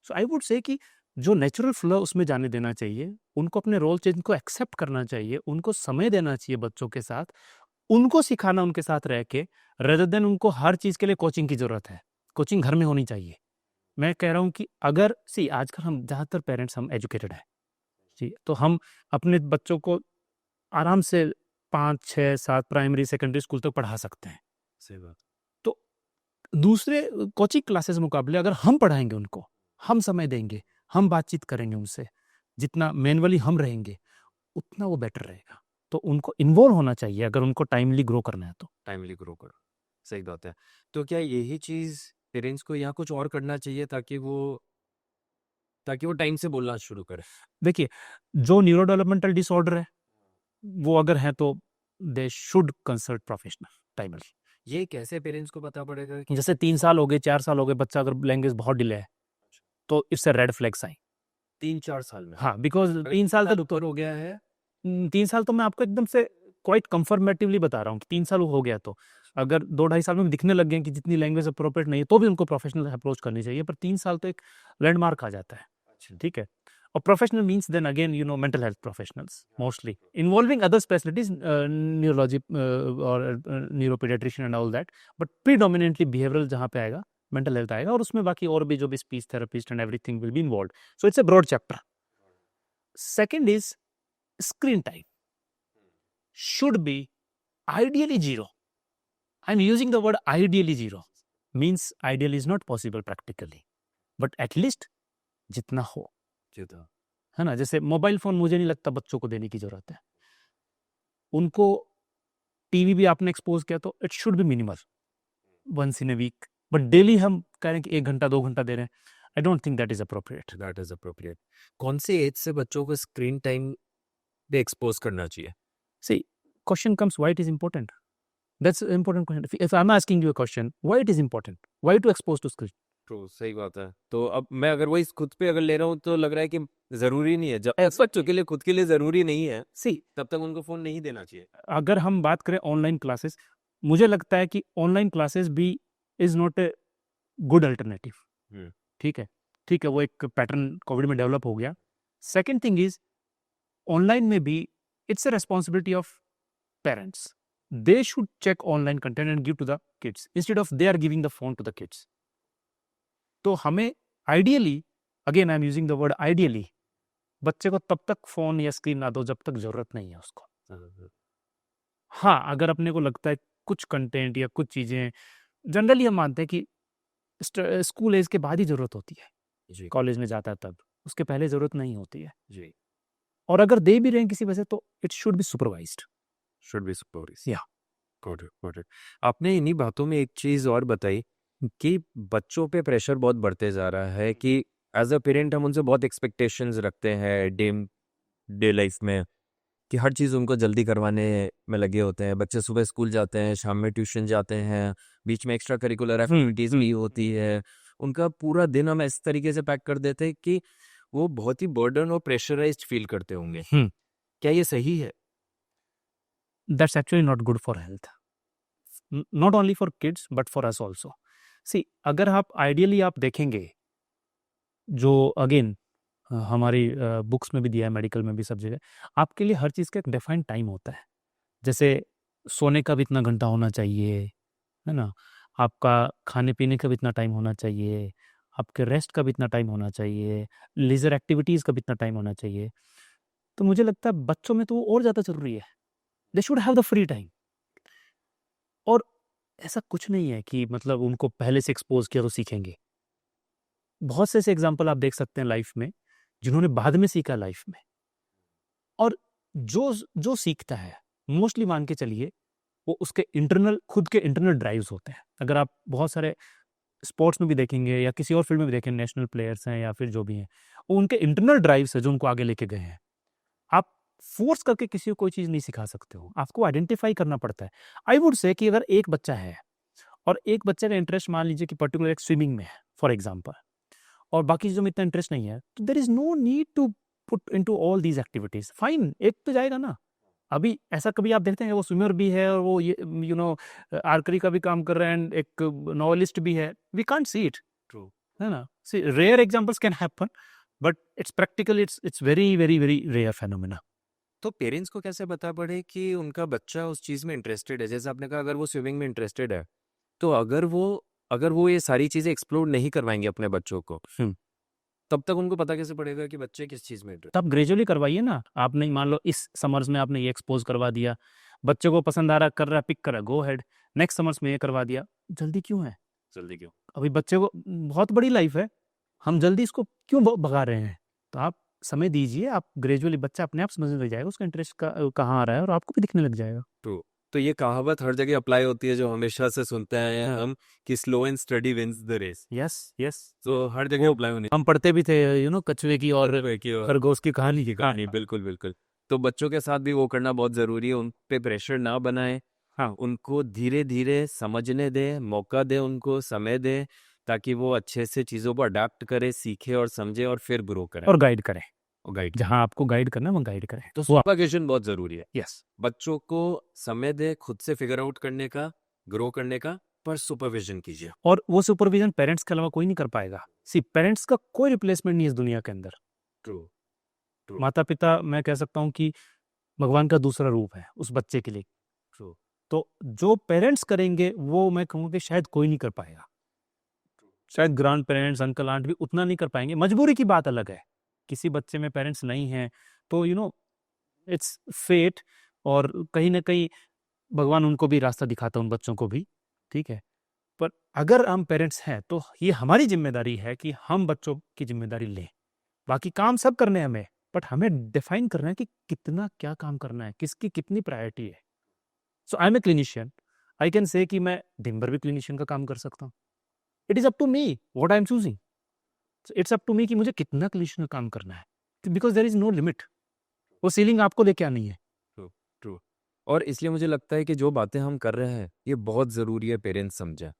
सो आई वुड से कि जो नेचुरल फ्लो उसमें जाने देना चाहिए, उनको अपने रोल चेंज को एक्सेप्ट करना चाहिए, उनको समय देना चाहिए बच्चों के साथ, उनको सिखाना उनके साथ रह के, रेदर देन उनको हर चीज़ के लिए कोचिंग की ज़रूरत है. कोचिंग घर में होनी चाहिए. मैं कह रहा हूँ कि अगर आजकल हम ज़्यादातर पेरेंट्स हम एजुकेटेड हैं जी, तो हम अपने बच्चों को आराम से 5, 6, 7 प्राइमरी सेकेंडरी स्कूल तक पढ़ा सकते हैं. सही बात. तो दूसरे कोचिंग क्लासेस मुकाबले अगर हम पढ़ाएंगे उनको, हम समय देंगे, हम बातचीत करेंगे उनसे, जितना मैनुअली हम रहेंगे उतना वो बेटर रहेगा. तो उनको इन्वॉल्व होना चाहिए अगर उनको टाइमली ग्रो करना है तो. टाइमली ग्रो करो. सही बात है. तो क्या यही चीज़ पेरेंट्स को यहाँ कुछ और करना चाहिए ताकि वो टाइम से बोलना शुरू करे? देखिए, जो न्यूरो डेवलपमेंटल डिसऑर्डर है वो अगर है तो they should consult professional timely. ये कैसे पेरेंट्स को पता पड़ेगा कि जैसे 3 साल हो गए, 4 साल हो गए, बच्चा अगर लैंग्वेज बहुत डिले है तो इससे रेड फ्लैग साइन. 3-4 साल में? हाँ, बिकॉज 3 साल तक ऊपर हो गया है. 3 साल तो मैं आपको एकदम से क्वाइट कंफर्मेटिवली बता रहा हूँ कि 3 साल हो गया. तो अगर 2-2.5 साल में दिखने लग गए कि जितनी लैंग्वेज अप्रोप्रिएट नहीं है तो भी उनको प्रोफेशनल अप्रोच करनी चाहिए. पर 3 साल तो एक लैंडमार्क आ जाता है. ठीक है, और professional means then again mental health professionals mostly involving other specialities, neurology और neuropaediatrician and all that, but predominantly behavioural जहाँ पे आएगा मेंटल हेल्थ आएगा, और उसमें बाकी और भी जो भी speech therapist and everything will be involve. So it's a broad chapter. Second is screen time should be ideally zero. I'm using the word ideally zero. Means ideal is not possible practically, but at least जितना हो, है ना. जैसे mobile phone मुझे नहीं लगता बच्चों को देने की जरूरत है. उनको टीवी भी आपने एक्सपोज किया तो it should be minimal, once in a week. But daily हम कह रहे हैं कि 1 घंटा 2 घंटा दे रहे हैं. I don't think that is appropriate. That is appropriate. कौन से एज से बच्चों को स्क्रीन टाइम पे एक्सपोज करना चाहिए? See, question comes why it is important. That's an important question. If I'm asking you a question, why it is important? Why to expose to screen? True, सही बात है. तो अब मैं अगर वही खुद पे अगर ले रहा हूँ तो लग रहा है कि जरूरी नहीं है. जब बच्चों के लिए खुद के लिए जरूरी नहीं है See, तब तक उनको फोन नहीं देना चाहिए. अगर हम बात करें ऑनलाइन क्लासेस, मुझे लगता है कि ऑनलाइन क्लासेस भी is not a good alternative. ठीक है, ठीक है, वो एक पैटर्न कोविड में डेवलप हो गया. सेकेंड थिंग इज ऑनलाइन में भी it's a responsibility of parents. They should check online content and give to the kids instead of they are giving the phone to the kids. तो हमें ideally, again I am using the word ideally, बच्चे को तब तक phone या screen ना दो जब तक जरूरत नहीं है उसको. हाँ, अगर अपने को लगता है कुछ कंटेंट या कुछ चीजें, जनरली हम मानते हैं कि स्कूल एज के बाद ही जरूरत होती है. जी कॉलेज में जाता है तब, उसके पहले जरूरत नहीं होती है. जी. और अगर दे भी रहे हैं किसी वजह तो it should B supervised. Should be supervised. Yeah. Got it, got it. आपने इन्हीं बातों में एक चीज और बताई कि बच्चों पे प्रेशर बहुत बढ़ते जा रहा है कि एज अ पेरेंट हम उनसे बहुत एक्सपेक्टेशंस रखते हैं डे लाइफ में कि हर चीज़ उनको जल्दी करवाने में लगे होते हैं. बच्चे सुबह स्कूल जाते हैं, शाम में ट्यूशन जाते हैं, बीच में एक्स्ट्रा करिकुलर एक्टिविटीज़ भी होती है. उनका पूरा दिन हम इस तरीके से पैक कर देते हैं कि वो बहुत ही बर्डन और प्रेशराइज्ड फील करते होंगे. क्या ये सही है? That's actually not good for health. Not only for kids but for us also. See, अगर आप आइडियली आप देखेंगे, जो अगेन हमारी बुक्स में भी दिया है, मेडिकल में भी, सब जगह आपके लिए हर चीज़ का एक डिफाइंड टाइम होता है. जैसे सोने का भी इतना घंटा होना चाहिए, है ना. आपका खाने पीने का भी इतना टाइम होना चाहिए, आपके रेस्ट का भी इतना टाइम होना चाहिए, लीजर एक्टिविटीज़ का भी इतना टाइम होना चाहिए. तो मुझे लगता है बच्चों में तो वो और ज़्यादा जरूरी है. They should have the free time. और ऐसा कुछ नहीं है कि मतलब उनको पहले से एक्सपोज किया तो सीखेंगे. बहुत से ऐसे एग्जाम्पल आप देख सकते हैं लाइफ में जिन्होंने बाद में सीखा लाइफ में. और जो जो सीखता है, मोस्टली मान के चलिए, वो उसके इंटरनल, खुद के इंटरनल ड्राइव्स होते हैं. अगर आप बहुत सारे स्पोर्ट्स में भी देखेंगे या किसी और फील्ड में भी देखें, नेशनल प्लेयर्स हैं या फिर जो भी हैं, वो उनके इंटरनल ड्राइव्स है जो उनको आगे लेके गए हैं. आप फोर्स करके किसी को कोई चीज़ नहीं सिखा सकते हो, आपको आइडेंटिफाई करना पड़ता है. आई वुड से कि अगर एक बच्चा है और एक बच्चे का इंटरेस्ट मान लीजिए कि पर्टिकुलर एक स्विमिंग में है फॉर एग्जांपल, और बाकी चीज़ों में इतना इंटरेस्ट नहीं है, तो there is no need to put into all these activities. Fine, एक तो जाएगा ना. अभी ऐसा कभी आप देखते हैं वो स्विमर भी है और वो ये आर्करी का भी काम कर रहा है एंड एक नॉवलिस्ट भी है. We can't see it. True. है ना. See, rare examples can happen but it's practical, it's very very very rare phenomena. तो पेरेंट्स को कैसे बता पड़े कि उनका बच्चा उस चीज़ में इंटरेस्टेड है? जैसे आपने कहा अगर वो स्विमिंग में इंटरेस्टेड है, तो अगर वो ये सारी चीज़ें एक्सप्लोर नहीं करवाएंगे अपने बच्चों को, तब तक उनको पता कैसे पड़ेगा कि बच्चे किस चीज़ में इंटरेस्ट? तब ग्रेजुअली करवाइए ना. आपने मान लो इस समर्स में आपने ये एक्सपोज करवा दिया, बच्चे को पसंद आ रहा, कर रहा, पिक कर रहा, गो हेड. नेक्स्ट समर्स में ये करवा दिया. जल्दी क्यों है? जल्दी क्यों? अभी बच्चे को बहुत बड़ी लाइफ है, हम जल्दी इसको क्यों भगा रहे हैं? तो आप समय दीजिए, आप ग्रेजुअली, बच्चा अपने आप समझने लग जाएगा उसका इंटरेस्ट कहाँ आ रहा है और आपको भी दिखने लग जाएगा. तो ये कहावत हर जगह अप्लाई होती है जो हमेशा से सुनते हैं हम कि slow and study wins the race. Yes yes. तो हर जगह अप्लाई होनी. हम पढ़ते भी थे कछुए की और खरगोश की कहानी बिल्कुल बिल्कुल. तो बच्चों के साथ भी वो करना बहुत जरूरी है. उन पे प्रेशर ना बनाए. हाँ. उनको धीरे धीरे समझने दे, मौका दे, उनको समय दे, ताकि वो अच्छे से चीज़ों को अडेप्ट करे, सीखे और समझे और फिर ग्रो करे और गाइड करें. और गाइड. जहाँ आपको गाइड करना है वो गाइड करें. तो सुपरविजन बहुत जरूरी है. यस. बच्चों को समय दे खुद से फिगर आउट करने का, ग्रो करने का, पर सुपरविजन कीजिए. और वो सुपरविजन पेरेंट्स के अलावा कोई नहीं कर पाएगा. सी, पेरेंट्स का कोई रिप्लेसमेंट नहीं है इस दुनिया के अंदर. ट्रू. माता पिता, मैं कह सकता हूँ कि भगवान का दूसरा रूप है उस बच्चे के लिए. ट्रू. तो जो पेरेंट्स करेंगे वो मैं कहूँगा कि शायद कोई नहीं कर पाएगा. शायद ग्रैंड पेरेंट्स, अंकल आंट भी उतना नहीं कर पाएंगे। मजबूरी की बात अलग है, किसी बच्चे में पेरेंट्स नहीं हैं तो इट्स फेट, और कहीं ना कहीं भगवान उनको भी रास्ता दिखाता है, उन बच्चों को भी, ठीक है। पर अगर हम पेरेंट्स हैं तो ये हमारी जिम्मेदारी है कि हम बच्चों की जिम्मेदारी लें। बाकी काम सब करने हैं हमें, बट हमें डिफाइन करना है कि कितना क्या काम करना है, किसकी कितनी प्रायोरिटी है। So I am a clinician, I can say कि मैं दिन भर भी क्लिनिशियन का काम कर सकता हूँ। It is up to me what I am choosing. It's up to me कि मुझे कितना क्लिनिशियन का काम करना है, because there is no limit. वो सीलिंग आपको लेके आनी है। True, true. और इसलिए मुझे लगता है कि जो बातें हम कर रहे हैं ये बहुत ज़रूरी है पेरेंट्स समझें,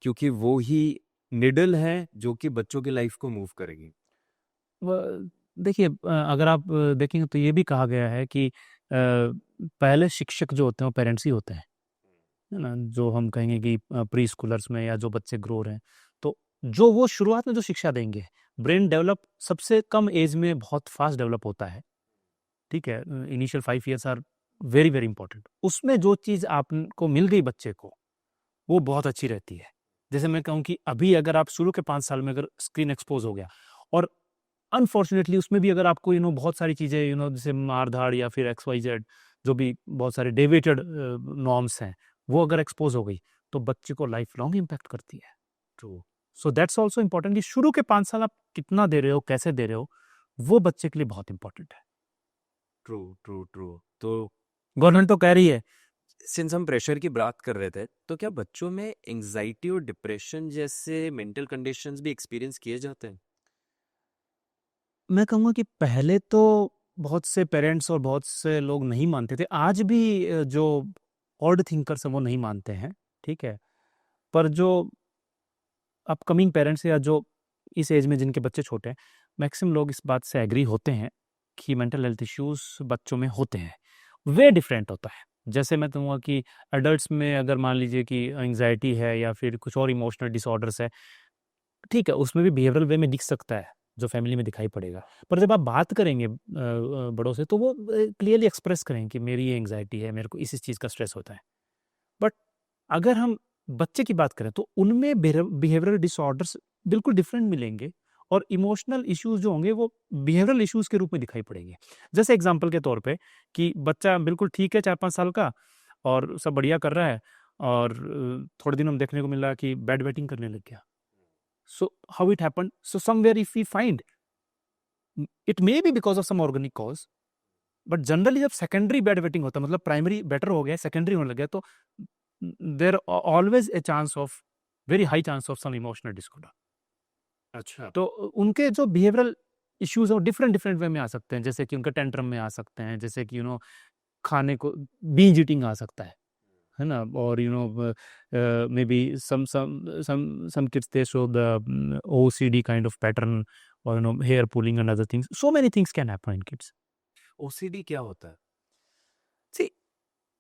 क्योंकि वो ही निडल है जो कि बच्चों की लाइफ को मूव करेगी। देखिए, अगर आप देखेंगे तो ये भी कहा गया है कि पहले शिक्षक जो होते हैं वो पेरेंट्स ही होते हैं, है ना। जो हम कहेंगे कि प्री स्कूलर्स में या जो बच्चे ग्रो रहे हैं, तो जो वो शुरुआत में जो शिक्षा देंगे, ब्रेन डेवलप सबसे कम एज में बहुत फास्ट डेवलप होता है, ठीक है। Initial 5 years are very very important. उसमें जो चीज़ आपको मिल गई बच्चे को वो बहुत अच्छी रहती है। जैसे मैं कहूँ कि अभी अगर आप शुरू के 5 साल में अगर स्क्रीन एक्सपोज हो गया, और अनफॉर्चुनेटली उसमें भी अगर आपको बहुत सारी चीज़ें जैसे मार धाड़ या फिर XYZ, जो भी बहुत सारे डेविएटेड नॉर्म्स हैं, वो अगर एक्सपोज हो गई तो बच्चे को लाइफ लॉन्ग इम्पैक्ट करती है। True, so that's also important कि शुरू के 5 साल आप कितना दे रहे हो, कैसे दे रहे हो, वो बच्चे के लिए बहुत इंपॉर्टेंट है। True, true, true. तो गवर्नमेंट तो कह रही है। सिंस हम प्रेशर की बात कर रहे थे, तो क्या बच्चों में एंजाइटी और डिप्रेशन जैसे मेंटल कंडीशंस भी एक्सपीरियंस किए जाते हैं? मैं कहूँगा कि पहले तो बहुत से पेरेंट्स और बहुत से लोग नहीं मानते थे। आज भी जो ऑड थिंकर्स हैं वो नहीं मानते हैं, ठीक है। पर जो अपकमिंग पेरेंट्स या जो इस एज में जिनके बच्चे छोटे हैं, मैक्सिमम लोग इस बात से एग्री होते हैं कि मेंटल हेल्थ इश्यूज बच्चों में होते हैं। वे डिफरेंट होता है। जैसे मैं कहूँगा कि एडल्ट्स में अगर मान लीजिए कि एंग्जाइटी है या फिर कुछ और इमोशनल डिसऑर्डर्स है, ठीक है, उसमें भी बिहेवियरल वे में दिख सकता है, जो फैमिली में दिखाई पड़ेगा। पर जब आप बात करेंगे बड़ों से, तो वो क्लियरली एक्सप्रेस करें कि मेरी ये एंग्जाइटी है, मेरे को इस चीज़ का स्ट्रेस होता है। बट अगर हम बच्चे की बात करें तो उनमें बिहेवियरल डिसऑर्डर्स बिल्कुल डिफरेंट मिलेंगे, और इमोशनल इश्यूज जो होंगे वो बिहेवियरल इश्यूज के रूप में दिखाई पड़ेंगे। जैसे एग्जांपल के तौर पे कि बच्चा बिल्कुल ठीक है 4-5 साल का और सब बढ़िया कर रहा है, और थोड़े दिन हम देखने को मिल रहा है कि बैड वेटिंग करने लग गया। So how it happened? So somewhere if we find it may be because of some organic cause, but generally जब सेकेंडरी बैड वेटिंग होता है, मतलब प्राइमरी बेटर हो गया, सेकेंडरी होने लग गया, तो there always a chance of, very high chance of some emotional disorder. अच्छा। तो उनके जो बिहेवियरल इश्यूज है वो डिफरेंट डिफरेंट वे में आ सकते हैं। जैसे कि उनका टेंट्रम में आ सकते हैं, जैसे कि खाने को बींज ईटिंग आ सकता है ना। और may be some kids they show the OCD kind of pattern, or hair pulling and other things. So many things can happen in kids. OCD क्या होता है? See,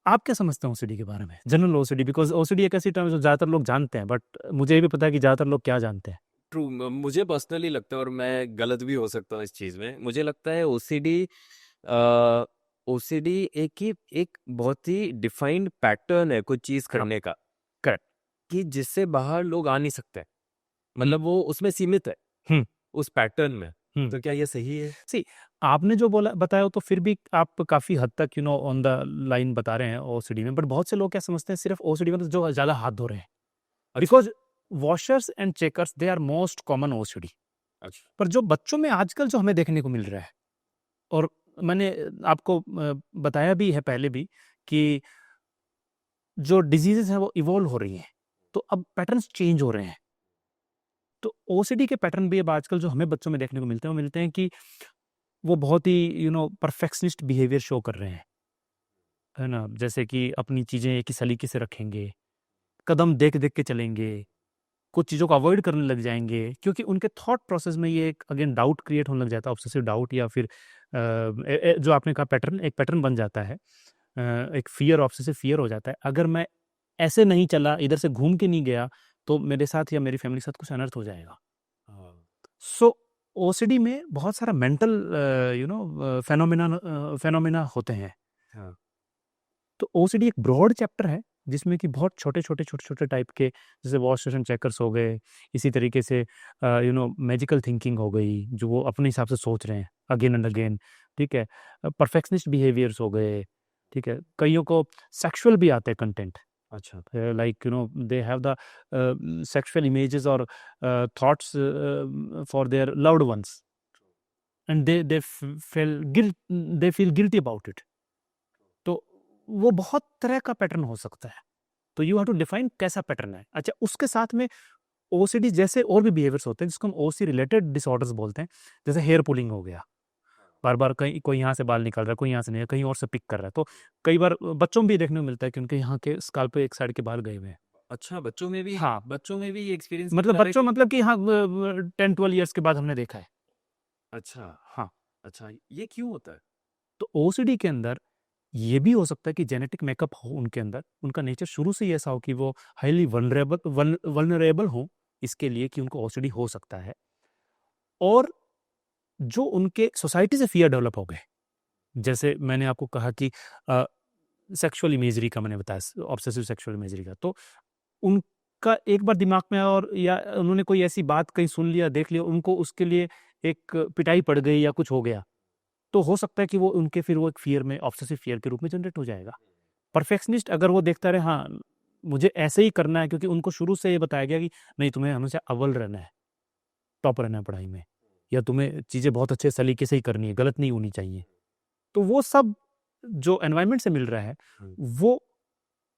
आप क्या समझते हैं OCD के बारे में? जनरल OCD, बिकॉज OCD एक ऐसी टर्म है जो ज़्यादातर लोग जानते हैं, बट मुझे ये भी पता है कि ज़्यादातर लोग क्या जानते हैं। ट्रू, मुझे पर्सनली लगता है, और मैं गलत भी हो सकता हूँ इस चीज़ में, मुझे लगता है ओसीडी ओसीडी एक बहुत ही डिफाइंड पैटर्न है कुछ चीज़ करने का, करेक्ट। कि जिससे बाहर लोग आ नहीं सकते, मतलब वो उसमें सीमित है, हम्म उस पैटर्न में। हम्म तो क्या ये सही है? सी, आपने जो बोला बताया तो फिर भी आप काफ़ी हद तक ऑन द लाइन बता रहे हैं OCD में। बट बहुत से लोग क्या समझते हैं सिर्फ OCD मतलब जो ज़्यादा हाथ धो रहे हैं, because washers and checkers they are most common OCD। अच्छा। पर जो बच्चों में आजकल जो हमें देखने को मिल रहा है, और मैंने आपको बताया भी है पहले भी कि जो डिजीजेस हैं वो इवॉल्व हो रही हैं, तो अब पैटर्न्स चेंज हो रहे हैं। तो OCD के पैटर्न भी अब आजकल जो हमें बच्चों में देखने को मिलते हैं, वो मिलते हैं कि वो बहुत ही परफेक्शनिस्ट बिहेवियर शो कर रहे हैं, है ना। जैसे कि अपनी चीज़ें एक ही सलीके से रखेंगे, कदम देख देख के चलेंगे, कुछ चीज़ों को अवॉइड करने लग जाएंगे, क्योंकि उनके थॉट प्रोसेस में ये एक अगेन डाउट क्रिएट होने लग जाता है, ऑब्सेसिव डाउट, या फिर जो आपने कहा पैटर्न, एक पैटर्न बन जाता है, एक फियर, ऑब्सेसिव फियर हो जाता है। अगर मैं ऐसे नहीं चला, इधर से घूम के नहीं गया, तो मेरे साथ या मेरी फैमिली के साथ कुछ अनर्थ हो जाएगा। हाँ। सो OCD में बहुत सारा मेंटल फेनोमेना होते हैं। हाँ। तो OCD एक ब्रॉड चैप्टर है, जिसमें कि बहुत छोटे-छोटे टाइप के, जैसे वॉश स्टेशन चेकर्स हो गए, इसी तरीके से मैजिकल थिंकिंग हो गई, जो वो अपने हिसाब से सोच रहे हैं अगेन एंड अगेन, ठीक है? परफेक्शनिस्ट बिहेवियर्स हो गए, ठीक है? कइयों को सेक्सुअल भी आते हैं कंटेंट, अच्छा। like they have the sexual images or thoughts for their loved ones, and they feel guilty about it. तो वो बहुत तरह का पैटर्न हो सकता है, तो यू हैव टू डिफाइन कैसा पैटर्न है। अच्छा, उसके साथ में ओसीडी जैसे और भी बिहेवियर्स होते हैं जिसको हम ओसी रिलेटेड डिसऑर्डर्स बोलते हैं, जैसे हेयर पुलिंग हो गया, बार बार कहीं कोई यहाँ से बाल निकल रहा है, कोई यहाँ से नहीं, कहीं और से पिक कर रहा है। तो कई बार बच्चों में भी देखने को मिलता है कि उनके यहाँ के स्काल पे एक साइड के बाल गए हुए हैं। अच्छा, बच्चों में भी हाँ, बच्चों में भी ये एक्सपीरियंस मतलब मिलता है बच्चों कि मतलब कि हाँ 10-12 ईयर्स के बाद हमने देखा है। अच्छा, हाँ, अच्छा, ये क्यों होता है? तो ओसीडी के अंदर ये भी हो सकता है कि जेनेटिक मेकअप हो उनके अंदर, उनका नेचर शुरू से ही ऐसा हो कि वो हाईली वल्नरेबल हो, इसके लिए कि उनको ओसीडी हो सकता है। और जो उनके सोसाइटी से फियर डेवलप हो गए, जैसे मैंने आपको कहा कि सेक्सुअल इमेजरी का मैंने बताया, ऑब्सेसिव सेक्सुअल इमेजरी का, तो उनका एक बार दिमाग में आया और या उन्होंने कोई ऐसी बात कहीं सुन लिया, देख लिया, उनको उसके लिए एक पिटाई पड़ गई या कुछ हो गया, तो हो सकता है कि वो उनके फिर वो एक फियर में ऑब्सेसिव फियर के रूप में जनरेट हो जाएगा। परफेक्शनिस्ट अगर वो देखता रहे हाँ मुझे ऐसे ही करना है, क्योंकि उनको शुरू से ये बताया गया कि नहीं तुम्हें हमेशा अव्वल रहना है, टॉप रहना है पढ़ाई में, या तुम्हें चीज़ें बहुत अच्छे सलीके से ही करनी है, गलत नहीं होनी चाहिए, तो वो सब जो एनवायरनमेंट से मिल रहा है वो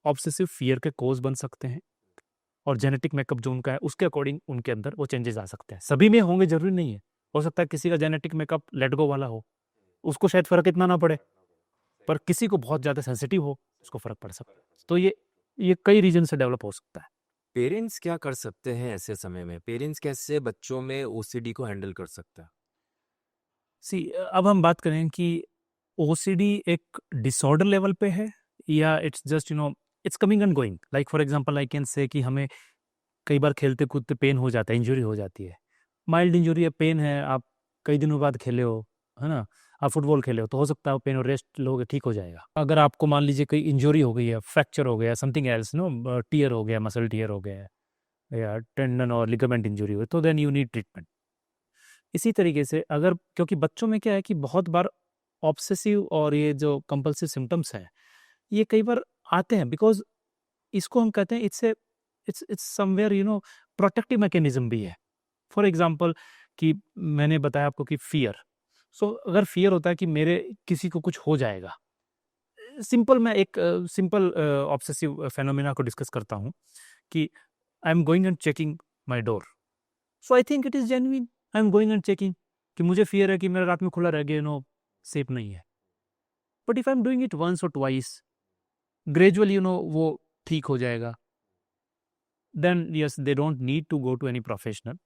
ऑब्सेसिव फियर के कोज बन सकते हैं। और जेनेटिक मेकअप जो उनका है उसके अकॉर्डिंग उनके अंदर वो चेंजेस आ सकते हैं। सभी में होंगे जरूरी नहीं है, हो सकता है किसी का जेनेटिक मेकअप लेट गो वाला हो, उसको शायद फर्क इतना ना पड़े, पर किसी को बहुत ज़्यादा सेंसिटिव हो उसको फर्क पड़ सकता है। तो ये कई रीजन से डेवलप हो सकता है। पेरेंट्स क्या कर सकते हैं ऐसे समय में? पेरेंट्स कैसे बच्चों में ओसीडी को हैंडल कर सकता है? सी अब हम बात करें कि ओसीडी एक डिसऑर्डर लेवल पे है या it's just it's coming and going. Like for example I can say कि हमें कई बार खेलते कूदते पेन हो जाता है, इंजरी हो जाती है, माइल्ड इंजरी है, पेन है, आप कई दिनों बाद खेले हो, है ना, आप फुटबॉल खेले हो, तो हो सकता है पेन और रेस्ट लोगे ठीक हो जाएगा। अगर आपको मान लीजिए कोई इंजरी हो गई है, फ्रैक्चर हो गया, समथिंग एल्स टीयर हो गया, मसल टीयर हो गया है, या टेंडन और लिगामेंट इंजरी हुई, तो देन यू नीड ट्रीटमेंट। इसी तरीके से अगर, क्योंकि बच्चों में क्या है कि बहुत बार ऑब्सेसिव और ये जो कंपल्सिव सिम्टम्स हैं ये कई बार आते हैं, बिकॉज इसको हम कहते हैं इट्स समवेयर प्रोटेक्टिव मैकेनिज्म भी है। फॉर एग्जाम्पल कि मैंने बताया आपको कि फियर, सो अगर फियर होता है कि मेरे किसी को कुछ हो जाएगा, सिंपल मैं एक सिंपल ऑब्सेसिव फेनोमेना को डिस्कस करता हूँ कि I am going and checking my door, so I think it is genuine, I am going and checking कि मुझे फियर है कि मेरा रात में खुला रह गया, सेफ नहीं है। But if I am doing it once और ट्वाइस, ग्रेजुअली वो ठीक हो जाएगा, then yes they don't need to go to any professional.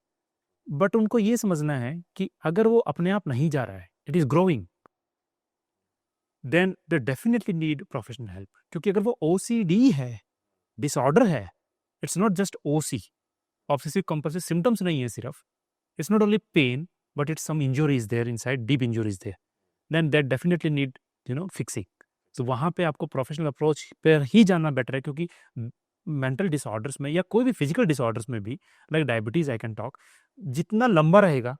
But उनको ये समझना है कि अगर वो अपने आप नहीं जा रहा है, it is growing, then they definitely need professional help. क्योंकि अगर वो ओसीडी है, डिसऑर्डर है, it's not just OC, obsessive compulsive symptoms नहीं है सिर्फ, it's not only pain but it's some injuries there inside, deep injuries there, then that definitely need fixing. तो वहाँ पे आपको प्रोफेशनल अप्रोच पर ही जाना बेटर है, क्योंकि मेंटल डिसऑर्डर्स में या कोई भी फिजिकल डिसऑर्डर्स में भी, like diabetes I can talk, जितना लंबा रहेगा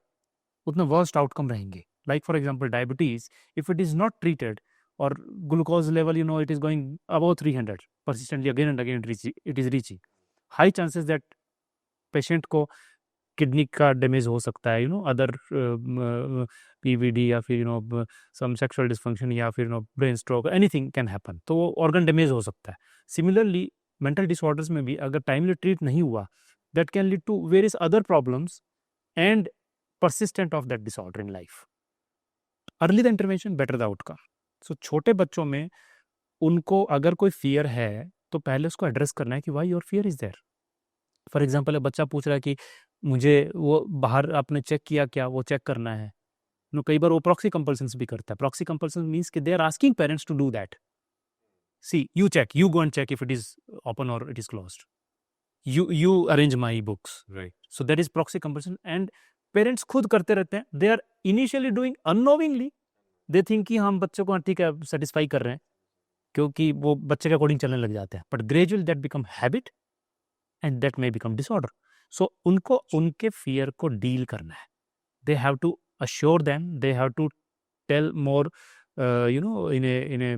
उतना वर्स्ट आउटकम रहेंगे। Like for example diabetes, if it is not treated और glucose level it is going above 300 persistently again and again, it is reaching, high chances that patient को kidney का damage हो सकता है, अदर पीवीडी या फिर सम sexual dysfunction या फिर brain stroke, anything can happen, तो वो ऑर्गन डैमेज हो सकता है। सिमिलरली मेंटल डिसऑर्डर्स में भी अगर टाइमली ट्रीट नहीं हुआ, that can lead to various other problems and persistent of that disorder in life. Early the intervention, better the outcome. So छोटे बच्चों में उनको अगर कोई फियर है तो पहले उसको एड्रेस करना है कि why your fear is there. For example बच्चा पूछ रहा है कि मुझे वो बाहर आपने चेक किया क्या, वो चेक करना है, कई बार वो प्रॉक्सी कंपल्सन भी करता है। प्रॉक्सी कंपल्सन मीन्स कि they are asking parents to do that, see you check, you go and check if it is open और it is closed, you arrange my books, Right. so that is proxy compulsion, and parents खुद करते रहते हैं, they are initially doing unknowingly, they think कि हम बच्चों को ठीक है सेटिस्फाई कर रहे हैं, क्योंकि वो बच्चे के अकॉर्डिंग चलने लग जाते हैं, but gradual that become habit and that may become disorder. So उनको उनके फियर को डील करना है, they have to assure them, they have to tell more in a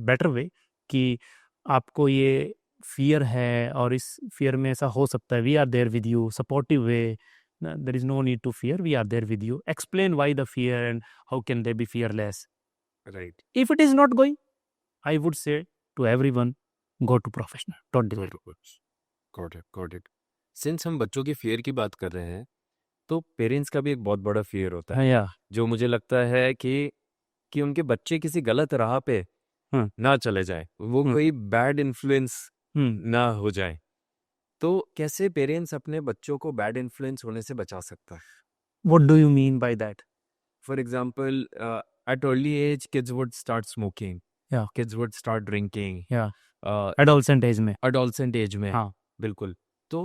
better way कि आपको ये फियर है और इस फियर में ऐसा हो सकता है, we are there with you, supportive way, there is no need to fear, we are there with you, explain why the fear and how can they be fearless. Right. If it is not going, I would say to everyone, go to professional, don't delay. Got it. Since हम बच्चों की fear की बात कर रहे हैं, तो parents का भी एक बहुत बड़ा फियर होता है, Yeah. जो मुझे लगता है कि उनके बच्चे किसी गलत राह पे हम्म, ना चले जाए, वो हम्म, कोई बैड इन्फ्लुएंस हम्म. ना हो जाए। तो कैसे पेरेंट्स अपने बच्चों को बैड इन्फ्लुएंस होने से बचा सकता है? What do you mean by that? For example, at early age, kids would start smoking. Yeah. Kids would start drinking. Yeah. Uh, Adolescent age में. adolescent एज में। हाँ. बिल्कुल। तो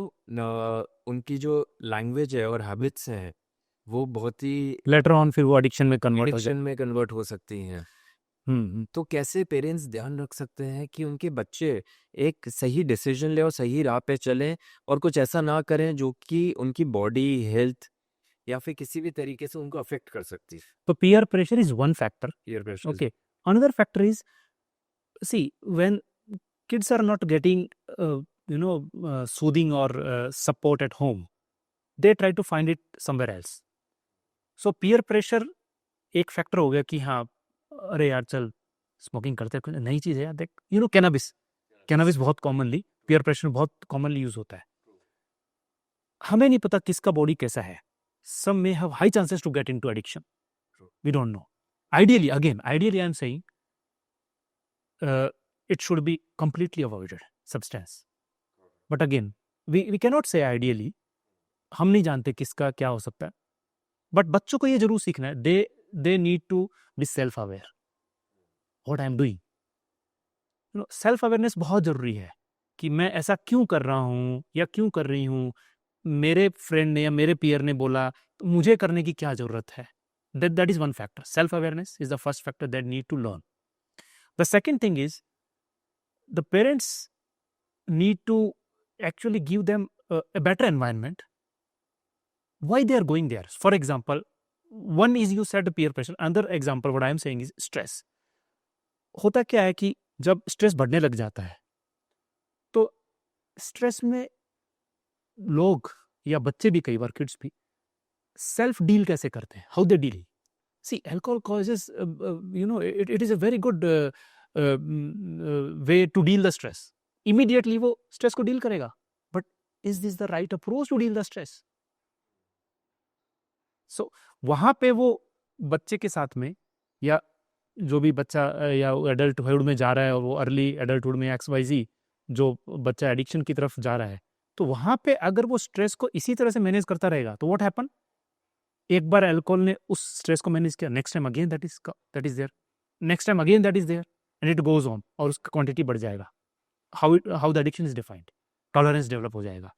उनकी जो लैंग्वेज है और हैबिट्स हैं, वो बहुत ही Later on फिर वो addiction में convert हो एडिक्शन में कन्वर्ट हो सकती हैं। जाए. तो कैसे पेरेंट्स ध्यान रख सकते हैं कि उनके बच्चे एक सही डिसीजन ले और सही राह पे चलें, और कुछ ऐसा ना करें जो कि उनकी बॉडी, हेल्थ या फिर किसी भी तरीके से उनको अफेक्ट कर सकती है? तो peer pressure is one factor. Peer pressure is- Okay. Another factor is, see, when kids are not getting soothing or support at home, they try to find it somewhere else. So peer pressure एक factor हो गया कि हाँ, अरे यार चल smoking करते हैं, कुछ नई चीज़ है यार, देख, कैनाबिस बहुत कॉमनली पीयर प्रेशर बहुत कॉमनली यूज होता है। हमें नहीं पता किसका बॉडी कैसा है, some may have high chances to get into addiction, we don't know. Ideally I am saying it should be completely avoided substance, but again we cannot say ideally, हम नहीं जानते किसका क्या हो सकता है, बट बच्चों को ये जरूर सीखना है, they need to be self aware what I am doing. Self awareness बहुत जरूरी है कि मैं ऐसा क्यों कर रहा हूँ या क्यों कर रही हूँ, मेरे फ्रेंड ने या मेरे पीयर ने बोला तो मुझे करने की क्या जरूरत है। that is one factor. Self awareness is the first factor that need to learn. The second thing is the parents need to actually give them a better environment. Why they are going there? For example, one is you said peer pressure. Another example what I am saying is stress. होता क्या है कि जब stress बढ़ने लग जाता है तो स्ट्रेस में लोग या बच्चे भी कई बार किड्स भी सेल्फ डील कैसे करते हैं, how they deal. See alcohol causes it is a very good way to deal the stress. Immediately वो स्ट्रेस को डील करेगा, but is this the right approach to deal the stress? So वहां पे वो बच्चे के साथ में या जो भी बच्चा या एडल्टहुड में जा रहा है और वो अर्ली एडल्टहुड में XYZ जो बच्चा एडिक्शन की तरफ जा रहा है, तो वहां पे अगर वो स्ट्रेस को इसी तरह से मैनेज करता रहेगा तो व्हाट हैपन, एक बार अल्कोहल ने उस स्ट्रेस को मैनेज किया, next time again that is there, next time again that is there and it goes on, और उसका क्वांटिटी बढ़ जाएगा। How the addiction is defined, tolerance develop हो जाएगा।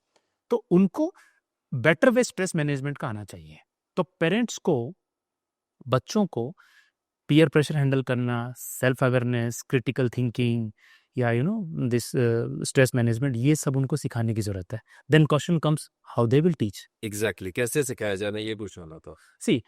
तो उनको बेटर वे स्ट्रेस मैनेजमेंट का आना चाहिए। तो पेरेंट्स को बच्चों को पीयर प्रेशर हैंडल करना, सेल्फ अवेयरनेस, क्रिटिकल थिंकिंग या दिस स्ट्रेस मैनेजमेंट, ये सब उनको सिखाने की जरूरत है। Then question comes how they will teach. Exactly कैसे सिखाया जाना, ये पूछना था। सी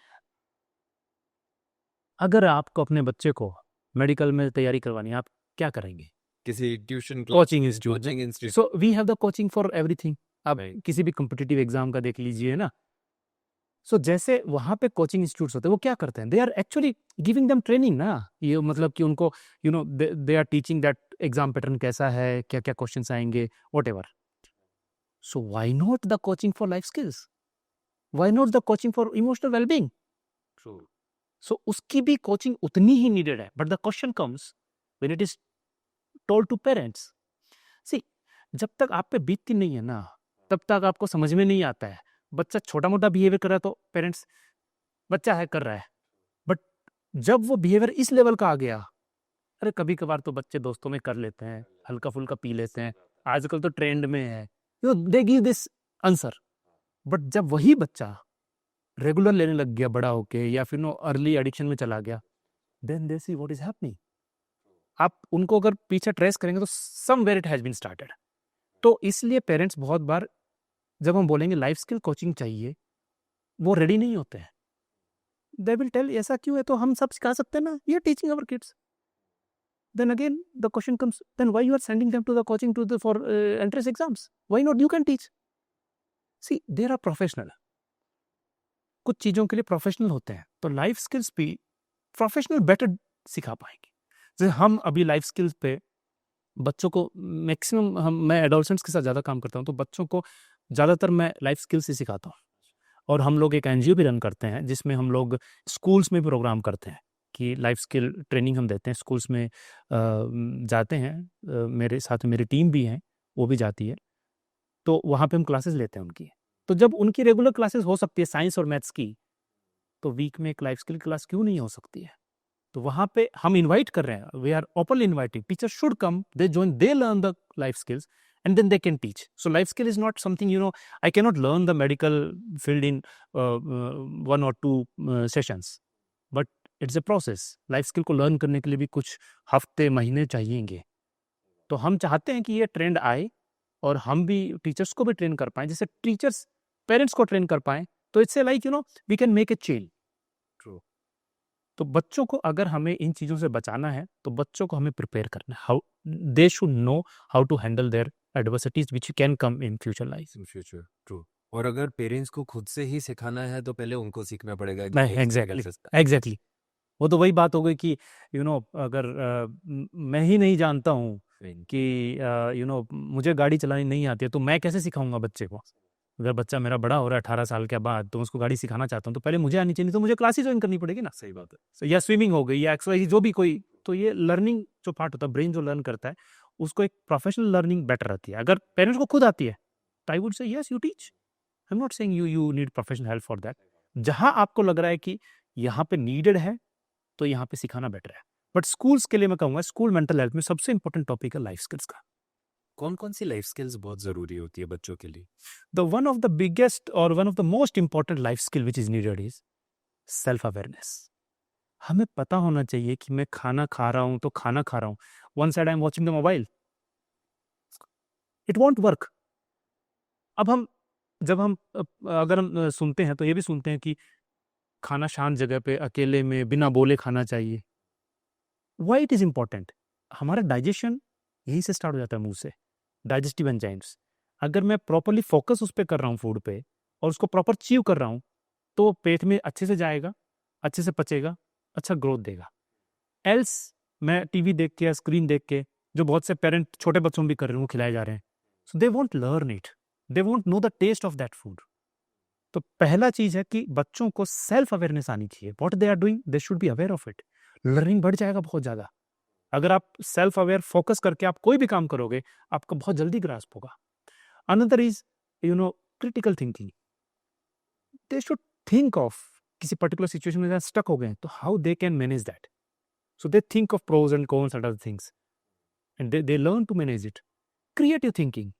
अगर आपको अपने बच्चे को मेडिकल में तैयारी करवानी है, आप क्या करेंगे? किसी tuition coaching institute. Coaching institute. So we have the coaching for everything. आप Right. किसी भी कॉम्पिटिटिव एग्जाम का देख लीजिए ना, सो जैसे वहां पे कोचिंग इंस्टीट्यूट्स होते हैं, वो क्या करते हैं, they are actually giving them training ना, ये मतलब कि उनको they are teaching that exam pattern कैसा है, क्या क्या क्वेश्चंस आएंगे, whatever. So why not the coaching for life skills, why not the coaching for emotional wellbeing? True. So उसकी भी कोचिंग उतनी ही नीडेड है, but the question comes when it is told to parents. See जब तक आप पे बीतती नहीं है ना, तब तक आपको समझ में नहीं आता है। बच्चा छोटा मोटा बिहेवियर कर रहा है तो पेरेंट्स, बच्चा है कर रहा है, बट जब वो बिहेवियर इस लेवल का आ गया, अरे कभी कभार तो बच्चे दोस्तों में कर लेते हैं, हल्का फुल्का पी लेते हैं, आजकल तो ट्रेंड में है, they give this answer. But जब वही बच्चा रेगुलर लेने लग गया बड़ा होके, या फिर अर्ली एडिक्शन में चला गया, then they see what is happening. आप उनको अगर पीछे ट्रेस करेंगे तो somewhere it has been started. तो इसलिए पेरेंट्स बहुत बार जब हम बोलेंगे लाइफ स्किल कोचिंग चाहिए, वो रेडी नहीं होते हैं। दे विल टेल ऐसा क्यों है, तो हम सब सिखा सकते हैं ना, we are teaching our kids. Then again the question comes, then why you are sending them to the coaching to the for entrance exams? Why not you can teach? See, there are professional, कुछ चीज़ों के लिए professional होते हैं, तो life skills भी professional better सिखा पाएंगे। जैसे हम अभी लाइफ स्किल्स पे बच्चों को मैक्सिमम मैं एडोलसेंट्स के साथ ज़्यादा काम करता हूँ, तो बच्चों को ज़्यादातर मैं लाइफ स्किल्स ही सिखाता हूँ। और हम लोग एक एनजीओ भी रन करते हैं जिसमें हम लोग स्कूल्स में भी प्रोग्राम करते हैं कि लाइफ स्किल ट्रेनिंग हम देते हैं स्कूल्स में। जाते हैं, मेरे साथ में मेरी टीम भी है, वो भी जाती है, तो वहाँ पे हम क्लासेस लेते हैं उनकी। तो जब उनकी रेगुलर क्लासेस हो सकती है साइंस और मैथ्स की, तो वीक में एक लाइफ स्किल क्लास क्यों नहीं हो सकती है? तो वहाँ पे हम इनवाइट कर रहे हैं, we are openly inviting, teacher should come, they join, they learn the life skills and then they can teach. So life skill is not something, I cannot learn the medical field in 1 or 2 sessions, but it's a process. Life skill को learn करने के लिए भी कुछ हफ्ते महीने चाहिएंगे। तो हम चाहते हैं कि ये ट्रेंड आए और हम भी टीचर्स को भी ट्रेन कर पाएं, जैसे टीचर्स पेरेंट्स को ट्रेन कर पाएं, तो it's like we can make a chain. True. तो बच्चों को अगर हमें इन चीज़ों से बचाना है तो बच्चों को हमें प्रिपेयर करना है, how they should know how to handle their adversities which can come in future life. In future, true. और अगर पेरेंट्स को खुद से ही सिखाना है तो पहले उनको सीखना पड़ेगा कि एक एग्जैक्टली कैसे एग्जैक्टली, वो तो वही बात हो गई कि अगर मैं ही नहीं जानता हूँ कि मुझे गाड़ी चलानी नहीं आती है, तो मैं कैसे सिखाऊंगा बच्चे को? अगर बच्चा मेरा बड़ा हो रहा है 18 साल के बाद, तो उसको गाड़ी सिखाना चाहता हूँ, तो पहले मुझे आनी चाहिए, तो मुझे क्लासेस ज्वाइन करनी पड़ेगी ना। सही बात है। So, या स्विमिंग हो गई या एक्सरसाइज जो भी कोई, तो ये लर्निंग जो पार्ट होता है, ब्रेन जो लर्न करता है, उसको एक प्रोफेशनल लर्निंग बेटर रहती है। अगर पेरेंट्स को खुद आती है तो आई वुड से yes you teach, I am not saying you need professional help for that. जहां आपको लग रहा है कि यहाँ पे नीडेड है, तो यहाँ पे सिखाना बेटर है। बट स्कूल्स के लिए मैं कहूँगा, स्कूल मेंटल हेल्थ में सबसे इंपॉर्टेंट टॉपिक है लाइफ स्किल्स का। कौन कौन सी लाइफ स्किल्स बहुत ज़रूरी होती है बच्चों के लिए? The one of the biggest और one of the most important life skill which is needed is self awareness. हमें पता होना चाहिए कि मैं खाना खा रहा हूं तो खाना खा रहा हूं, one side I am watching the mobile, it won't work. अब हम जब हम अगर हम सुनते हैं तो ये भी सुनते हैं कि खाना शांत जगह पे अकेले में बिना बोले खाना चाहिए। Why it is important? हमारा डाइजेशन यहीं से स्टार्ट हो जाता है, मुंह से, डाइजेस्टिव एंजाइम्स। अगर मैं प्रॉपरली फोकस उस पर कर रहा हूँ फूड पे और उसको प्रॉपर च्यू कर रहा हूँ, तो पेट में अच्छे से जाएगा, अच्छे से पचेगा, अच्छा ग्रोथ देगा। एल्स मैं टीवी देख के या स्क्रीन देख के, जो बहुत से पेरेंट छोटे बच्चों भी कर रहे हैं, वो खिलाए जा रहे हैं, so they won't learn it, they won't know the taste of that food. तो पहला चीज है कि बच्चों को सेल्फ अवेयरनेस आनी चाहिए, what they are doing they should be aware of it. Learning बढ़ जाएगा बहुत ज्यादा। अगर आप सेल्फ अवेयर फोकस करके आप कोई भी काम करोगे, आपको बहुत जल्दी ग्रास्प होगा। Another is critical thinking. They should think of किसी पर्टिकुलर सिचुएशन में स्टक हो गए, तो how they can manage that. So they think of pros and cons and other things, and they learn to manage it. Creative thinking.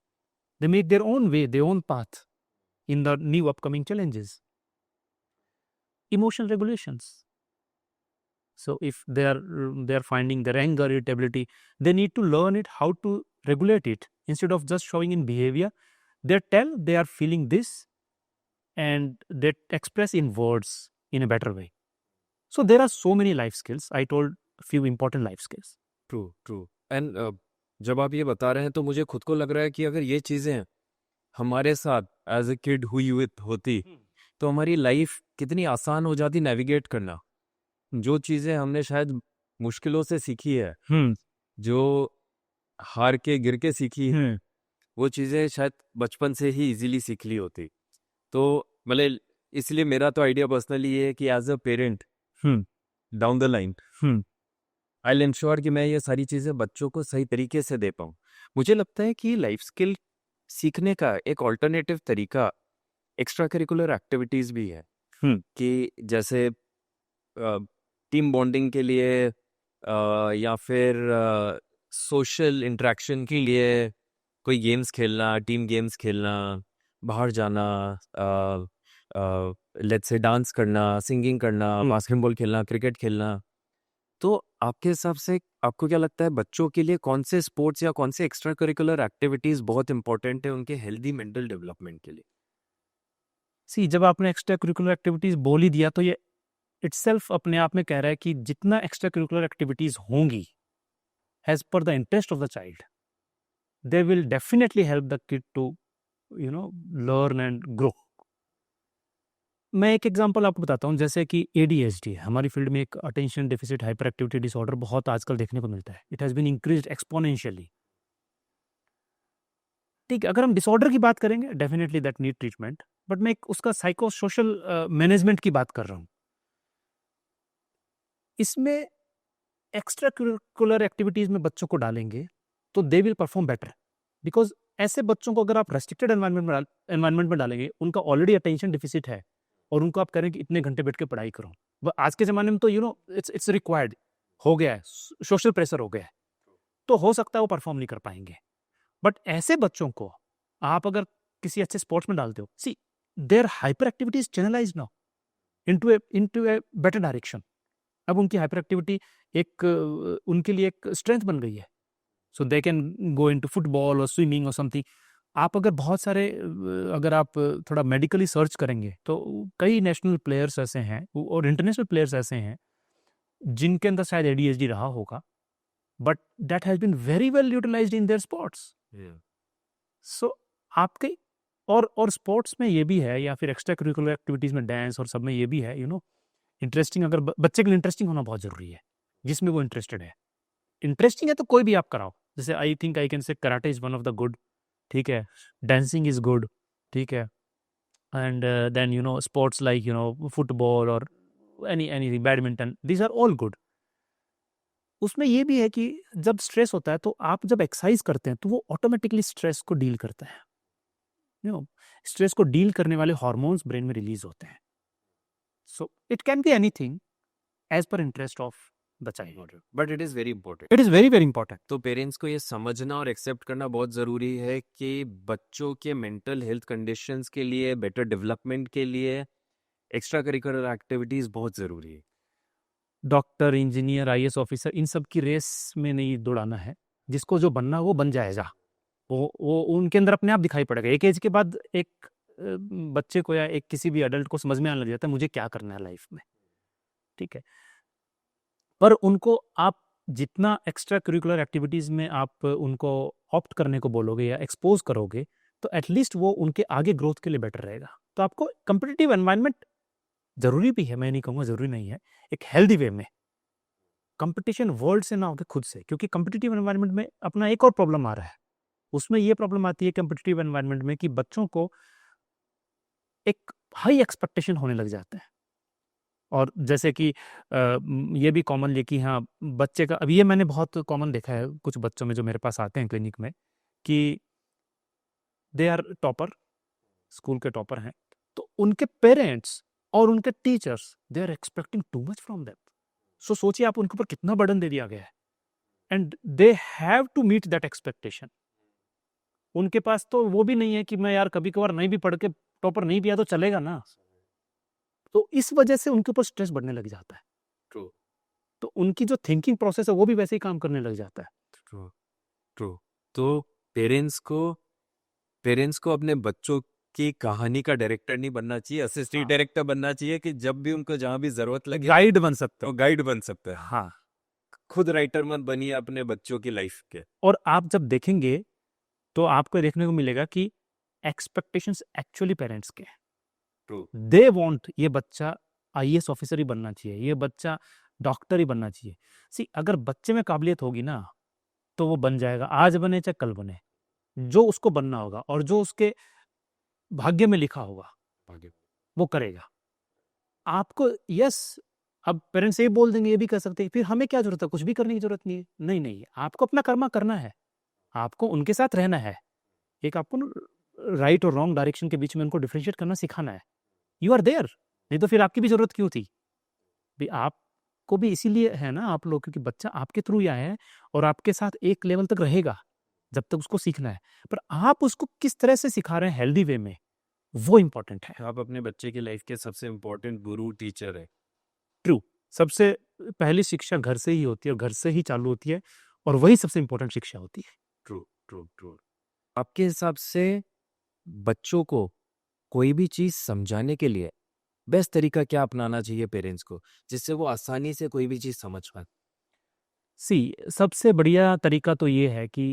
They make their own way, their own path in the new upcoming challenges. Emotional regulations. So if they are finding their anger, irritability, they need to learn it, how to regulate it instead of just showing in behavior. They tell they are feeling this, and they express in words in a better way. So there are so many life skills. I told few important life skills. True, true. And जब आप ये बता रहे हैं तो मुझे खुद को लग रहा है कि अगर ये चीज़ें हमारे साथ एज ए किड हुई होती तो हमारी लाइफ कितनी आसान हो जाती नेविगेट करना। जो चीज़ें हमने शायद मुश्किलों से सीखी है, जो हार के गिर के सीखी है, वो चीज़ें शायद बचपन से ही इजीली सीख ली होती। तो मतलब इसलिए मेरा तो आइडिया पर्सनली ये है कि as a parent down the line I will ensure कि मैं ये सारी चीज़ें बच्चों को सही तरीके से दे पाऊँ। मुझे लगता है कि लाइफ स्किल सीखने का एक ऑल्टरनेटिव तरीका एक्स्ट्रा करिकुलर एक्टिविटीज़ भी है, कि जैसे टीम बॉन्डिंग के लिए या फिर सोशल इंटरेक्शन के लिए कोई गेम्स खेलना, टीम गेम्स खेलना, बाहर जाना, लेट्स से डांस करना, सिंगिंग करना, बास्केटबॉल खेलना, क्रिकेट खेलना। तो आपके हिसाब से आपको क्या लगता है बच्चों के लिए कौन से स्पोर्ट्स या कौन से एक्स्ट्रा करिकुलर एक्टिविटीज बहुत इंपॉर्टेंट है उनके हेल्दी मेंटल डेवलपमेंट के लिए? सी जब आपने एक्स्ट्रा करिकुलर एक्टिविटीज़ बोल ही दिया तो ये इटसेल्फ अपने आप में कह रहा है कि जितना एक्स्ट्रा करिकुलर एक्टिविटीज़ होंगी as per the interest of the child they will definitely help the kid to learn and grow. मैं एक एग्जांपल आपको बताता हूँ, जैसे कि ADHD हमारी फील्ड में एक attention deficit hyper activity disorder बहुत आजकल देखने को मिलता है। It has been increased exponentially. ठीक है, अगर हम डिसऑर्डर की बात करेंगे definitely that need treatment, but मैं एक उसका साइको सोशल मैनेजमेंट की बात कर रहा हूँ। इसमें एक्स्ट्रा करिकुलर एक्टिविटीज़ में बच्चों को डालेंगे तो they will perform better, because ऐसे बच्चों को अगर आप रेस्ट्रिक्टेड एनवायरनमेंट में डालेंगे, उनका ऑलरेडी अटेंशन डिफिसिट है और उनको आप करें कि इतने घंटे बैठ के पढ़ाई करो, वह आज के ज़माने में तो इट्स रिक्वायर्ड हो गया है, सोशल प्रेशर हो गया है, तो हो सकता है वो परफॉर्म नहीं कर पाएंगे। बट ऐसे बच्चों को आप अगर किसी अच्छे स्पोर्ट्स में डालते हो, see their hyper activity is channelised now into a better direction. अब उनकी हाइपर एक्टिविटी एक उनके लिए एक स्ट्रेंथ बन गई है, so they can go into football और स्विमिंग और समथिंग। आप अगर बहुत सारे अगर आप थोड़ा मेडिकली सर्च करेंगे तो कई नेशनल प्लेयर्स ऐसे हैं और इंटरनेशनल प्लेयर्स ऐसे हैं जिनके अंदर शायद ADHD रहा होगा, but that has been very well utilised in their sports. So आपके और स्पोर्ट्स में ये भी है, या फिर एक्स्ट्रा करिकुलर एक्टिविटीज में डांस और सब में ये भी है, इंटरेस्टिंग। अगर बच्चे के लिए इंटरेस्टिंग होना बहुत जरूरी है, जिसमें वो इंटरेस्टेड है। इंटरेस्टिंग है तो कोई भी आप कराओ, जैसे I think I can say karate is one of the good, ठीक है, डांसिंग इज गुड, ठीक है, and then sports like football और any badminton, these are all good. उसमें ये भी है कि जब स्ट्रेस होता है तो आप जब एक्सरसाइज करते हैं तो वो ऑटोमेटिकली स्ट्रेस को डील करता है। स्ट्रेस को डील करने वाले हार्मोन्स ब्रेन में रिलीज होते हैं। So it can be anything as per interest of the child, but it is very important. It is very very important. तो पेरेंट्स को ये समझना और एक्सेप्ट करना बहुत ज़रूरी है कि बच्चों के मेंटल हेल्थ कंडीशंस के लिए, बेटर डेवलपमेंट के लिए एक्स्ट्रा करिकुलर एक्टिविटीज़ बहुत ज़रूरी है। डॉक्टर, इंजीनियर, IAS ऑफिसर, इन सब की रेस में नहीं दौड़ाना है। जिसको जो बनना वो बन जाएगा, वो उनके अंदर अपने आप दिखाई पड़ेगा। एक एज के बाद एक बच्चे को या एक किसी भी अडल्ट को समझ में आने लग जाता है मुझे क्या करना है लाइफ में, ठीक है। पर उनको आप जितना एक्स्ट्रा करिकुलर एक्टिविटीज़ में आप उनको ऑप्ट करने को बोलोगे या एक्सपोज करोगे, तो एटलीस्ट वो उनके आगे ग्रोथ के लिए बेटर रहेगा। तो आपको कंपिटिटिव एनवायरनमेंट जरूरी भी है, मैं नहीं कहूँगा जरूरी नहीं है, एक हेल्दी वे में। कंपटीशन वर्ल्ड से ना होकर खुद से, क्योंकि कंपिटिटिव एनवायरनमेंट में अपना एक और प्रॉब्लम आ रहा है। उसमें ये प्रॉब्लम आती है कंपिटिटिव एनवायरनमेंट में कि बच्चों को एक हाई एक्सपेक्टेशन होने लग जाते हैं। और जैसे कि ये भी कॉमन है कि हाँ बच्चे का, अब ये मैंने बहुत कॉमन देखा है कुछ बच्चों में जो मेरे पास आते हैं क्लिनिक में, कि दे आर टॉपर, स्कूल के टॉपर हैं, तो उनके पेरेंट्स और उनके teachers they are expecting too much from them. So सोचिए आप उनके ऊपर कितना बर्डन दे दिया गया है, and they have to meet that expectation. उनके पास तो वो भी नहीं है कि मैं यार कभी कभार नहीं भी पढ़ के टॉपर नहीं भी आया तो चलेगा ना। तो इस वजह से उनके ऊपर स्ट्रेस बढ़ने लग जाता है। ट्रू। तो उनकी जो थिंकिंग प्रोसेस है वो भी वैसे ही काम करने लग जाता है। ट्रू। ट्रू। तो पेरेंट्स को अपने बच्चों की कहानी का डायरेक्टर नहीं बनना चाहिए, असिस्टेंट डायरेक्टर बनना चाहिए, कि जब भी उनको जहाँ भी जरूरत लगे गाइड बन सकते तो हो। गाइड बन सकता है। हाँ, खुद राइटर मत बनिए अपने बच्चों की लाइफ के। और आप जब देखेंगे तो आपको देखने को मिलेगा कि एक्सपेक्टेशंस एक्चुअली पेरेंट्स के हैं। ट्रू। दे वांट ये बच्चा IAS ऑफिसर ही बनना चाहिए, ये बच्चा डॉक्टर ही बनना चाहिए। सी अगर बच्चे में काबिलियत होगी ना तो वो बन जाएगा, आज बने चाहे कल बने। जो उसको बनना होगा और जो उसके भाग्य में लिखा होगा वो करेगा। आपको यस, अब पेरेंट्स ये बोल देंगे, ये भी कर सकते हैं, फिर हमें क्या जरूरत है, कुछ भी करने की जरूरत नहीं है। नहीं नहीं, आपको अपना कर्मा करना है, आपको उनके साथ रहना है। एक आपको राइट और रॉन्ग डायरेक्शन के बीच में उनको डिफरेंशिएट करना सिखाना है। यू आर देयर, नहीं तो फिर आपकी भी जरूरत क्यों थी भी? आपको भी इसीलिए है ना आप लोग, क्योंकि बच्चा आपके थ्रू ही आया है और आपके साथ एक लेवल तक रहेगा जब तक उसको सीखना है। पर आप उसको किस तरह से सिखा रहे हैं हेल्दी वे में, वो इंपॉर्टेंट है। आप अपने बच्चे की लाइफ के सबसे इम्पोर्टेंट गुरु टीचर है। ट्रू, सबसे पहली शिक्षा घर से ही होती है और घर से ही चालू होती है और वही सबसे इम्पोर्टेंट शिक्षा होती है। True true true. आपके हिसाब से बच्चों को कोई भी चीज समझाने के लिए बेस्ट तरीका क्या अपनाना चाहिए पेरेंट्स को, जिससे वो आसानी से कोई भी चीज समझ पाए? सबसे बढ़िया तरीका तो ये है कि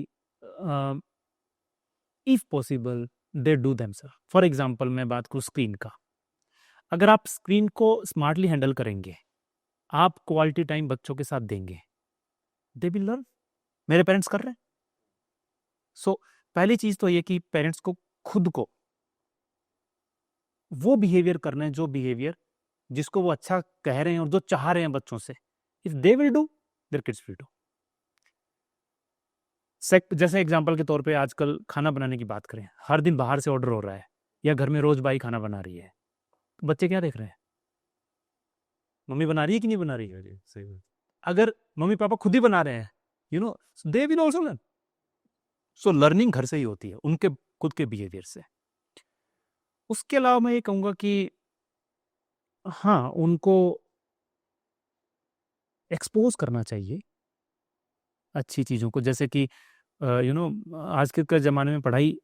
if possible they do themselves. For example मैं बात करूँ स्क्रीन का, अगर आप स्क्रीन को स्मार्टली हैंडल करेंगे, आप क्वालिटी टाइम बच्चों के साथ देंगे, दे विल लर्न। मेरे पेरेंट्स कर रहे हैं। सो पहली चीज तो ये कि पेरेंट्स को खुद को वो बिहेवियर करना है, जो बिहेवियर जिसको वो अच्छा कह रहे हैं और जो चाह रहे हैं बच्चों से। If they will do, their kids will do. जैसे एग्जांपल के तौर पे आजकल खाना बनाने की बात करें, हर दिन बाहर से ऑर्डर हो रहा है या घर में रोज बाई खाना बना रही है, तो बच्चे क्या देख रहे हैं? मम्मी बना रही है कि नहीं बना रही है। सही बात। अगर मम्मी पापा खुद ही बना रहे हैं, they will also learn. So learning घर से ही होती है, उनके खुद के बिहेवियर से। उसके अलावा मैं ये कहूँगा कि हाँ, उनको एक्सपोज करना चाहिए अच्छी चीज़ों को। जैसे कि आज के ज़माने में पढ़ाई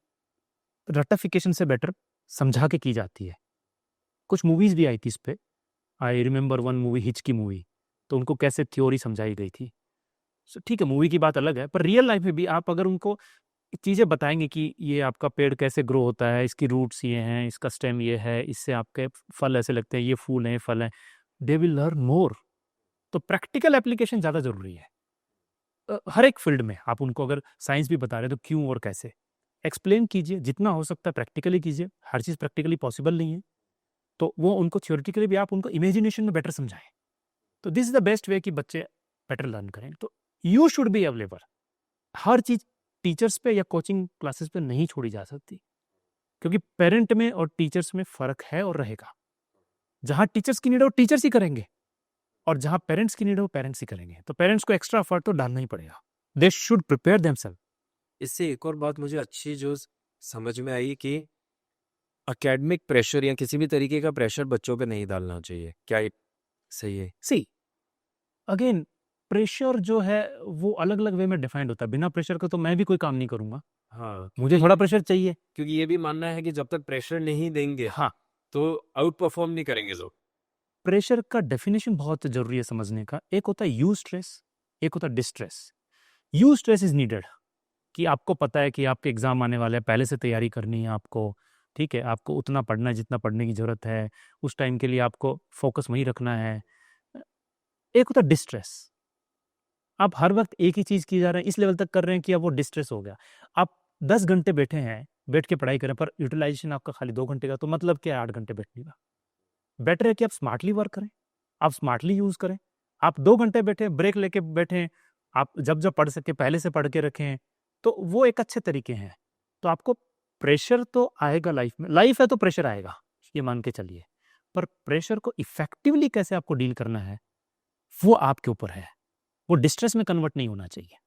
रट्टाफिकेशन से बेटर समझा के की जाती है। कुछ मूवीज़ भी आई थी इस पे। I remember one movie, hitch की मूवी, तो उनको कैसे थ्योरी समझाई गई थी। ठीक है, मूवी की बात अलग है, पर रियल लाइफ में भी आप अगर उनको चीज़ें बताएंगे कि ये आपका पेड़ कैसे ग्रो होता है, इसकी रूट्स ये हैं, इसका स्टेम ये है, इससे आपके फल ऐसे लगते हैं, ये फूल हैं, फल हैं, दे विल लर्न मोर। तो प्रैक्टिकल एप्लीकेशन ज़्यादा ज़रूरी है। हर एक फील्ड में आप उनको अगर साइंस भी बता रहे हैं तो क्यों और कैसे एक्सप्लेन कीजिए, जितना हो सकता है प्रैक्टिकली कीजिए। हर चीज़ प्रैक्टिकली पॉसिबल नहीं है, तो वो उनको थ्योरेटिकली भी आप उनको इमेजिनेशन में बेटर समझाएं। तो this is the best way कि बच्चे बेटर लर्न करें। तो you should be available. Her cheese teachers पे या कोचिंग क्लासेस पे नहीं छोड़ी जा सकती, क्योंकि पेरेंट में और टीचर्स में फ़र्क है और रहेगा। जहाँ टीचर्स की नीड है वो टीचर्स ही करेंगे, और जहाँ पेरेंट्स की नीड है वो पेरेंट्स ही करेंगे। तो पेरेंट्स को एक्स्ट्रा एफर्ट तो डालना ही पड़ेगा। They should prepare themselves. इससे एक और बात मुझे अच्छी जो समझ में आई कि एकेडमिक प्रेशर या किसी भी तरीके का प्रेशर बच्चों पे नहीं डालना चाहिए। क्या ये सही है? सी अगेन, प्रेशर जो है वो अलग अलग वे में डिफाइंड होता है। बिना प्रेशर का तो मैं भी कोई काम नहीं करूंगा, हाँ, मुझे थोड़ा प्रेशर चाहिए। क्योंकि ये भी मानना है कि जब तक प्रेशर नहीं देंगे हाँ, तो आउट परफॉर्म नहीं करेंगे लोग। प्रेशर का डेफिनेशन बहुत जरूरी है समझने का। एक होता है यू स्ट्रेस, एक होता है distress. You stress is needed कि आपको पता है कि आपके एग्जाम आने वाले हैं, पहले से तैयारी करनी है आपको। ठीक है, आपको उतना पढ़ना है जितना पढ़ने की जरूरत है, उस टाइम के लिए आपको फोकस वहीं रखना है। एक होता है डिस्ट्रेस, आप हर वक्त एक ही चीज की जा रहे हैं, इस लेवल तक कर रहे हैं कि अब वो डिस्ट्रेस हो गया। आप 10 घंटे बैठे हैं, बैठ के पढ़ाई करें, पर यूटिलाइजेशन आपका खाली 2 घंटे का, तो मतलब क्या है 8 घंटे बैठने का। बेटर है कि आप स्मार्टली वर्क करें, आप स्मार्टली यूज करें। आप 2 घंटे बैठे, ब्रेक लेके बैठे, आप जब जब पढ़ सके पहले से पढ़ के रखें, तो वो एक अच्छे तरीके हैं। तो आपको प्रेशर तो आएगा लाइफ में, लाइफ है तो प्रेशर आएगा, ये मान के चलिए। पर प्रेशर को इफेक्टिवली कैसे आपको डील करना है वो आपके ऊपर है। वो डिस्ट्रेस में कन्वर्ट नहीं होना चाहिए।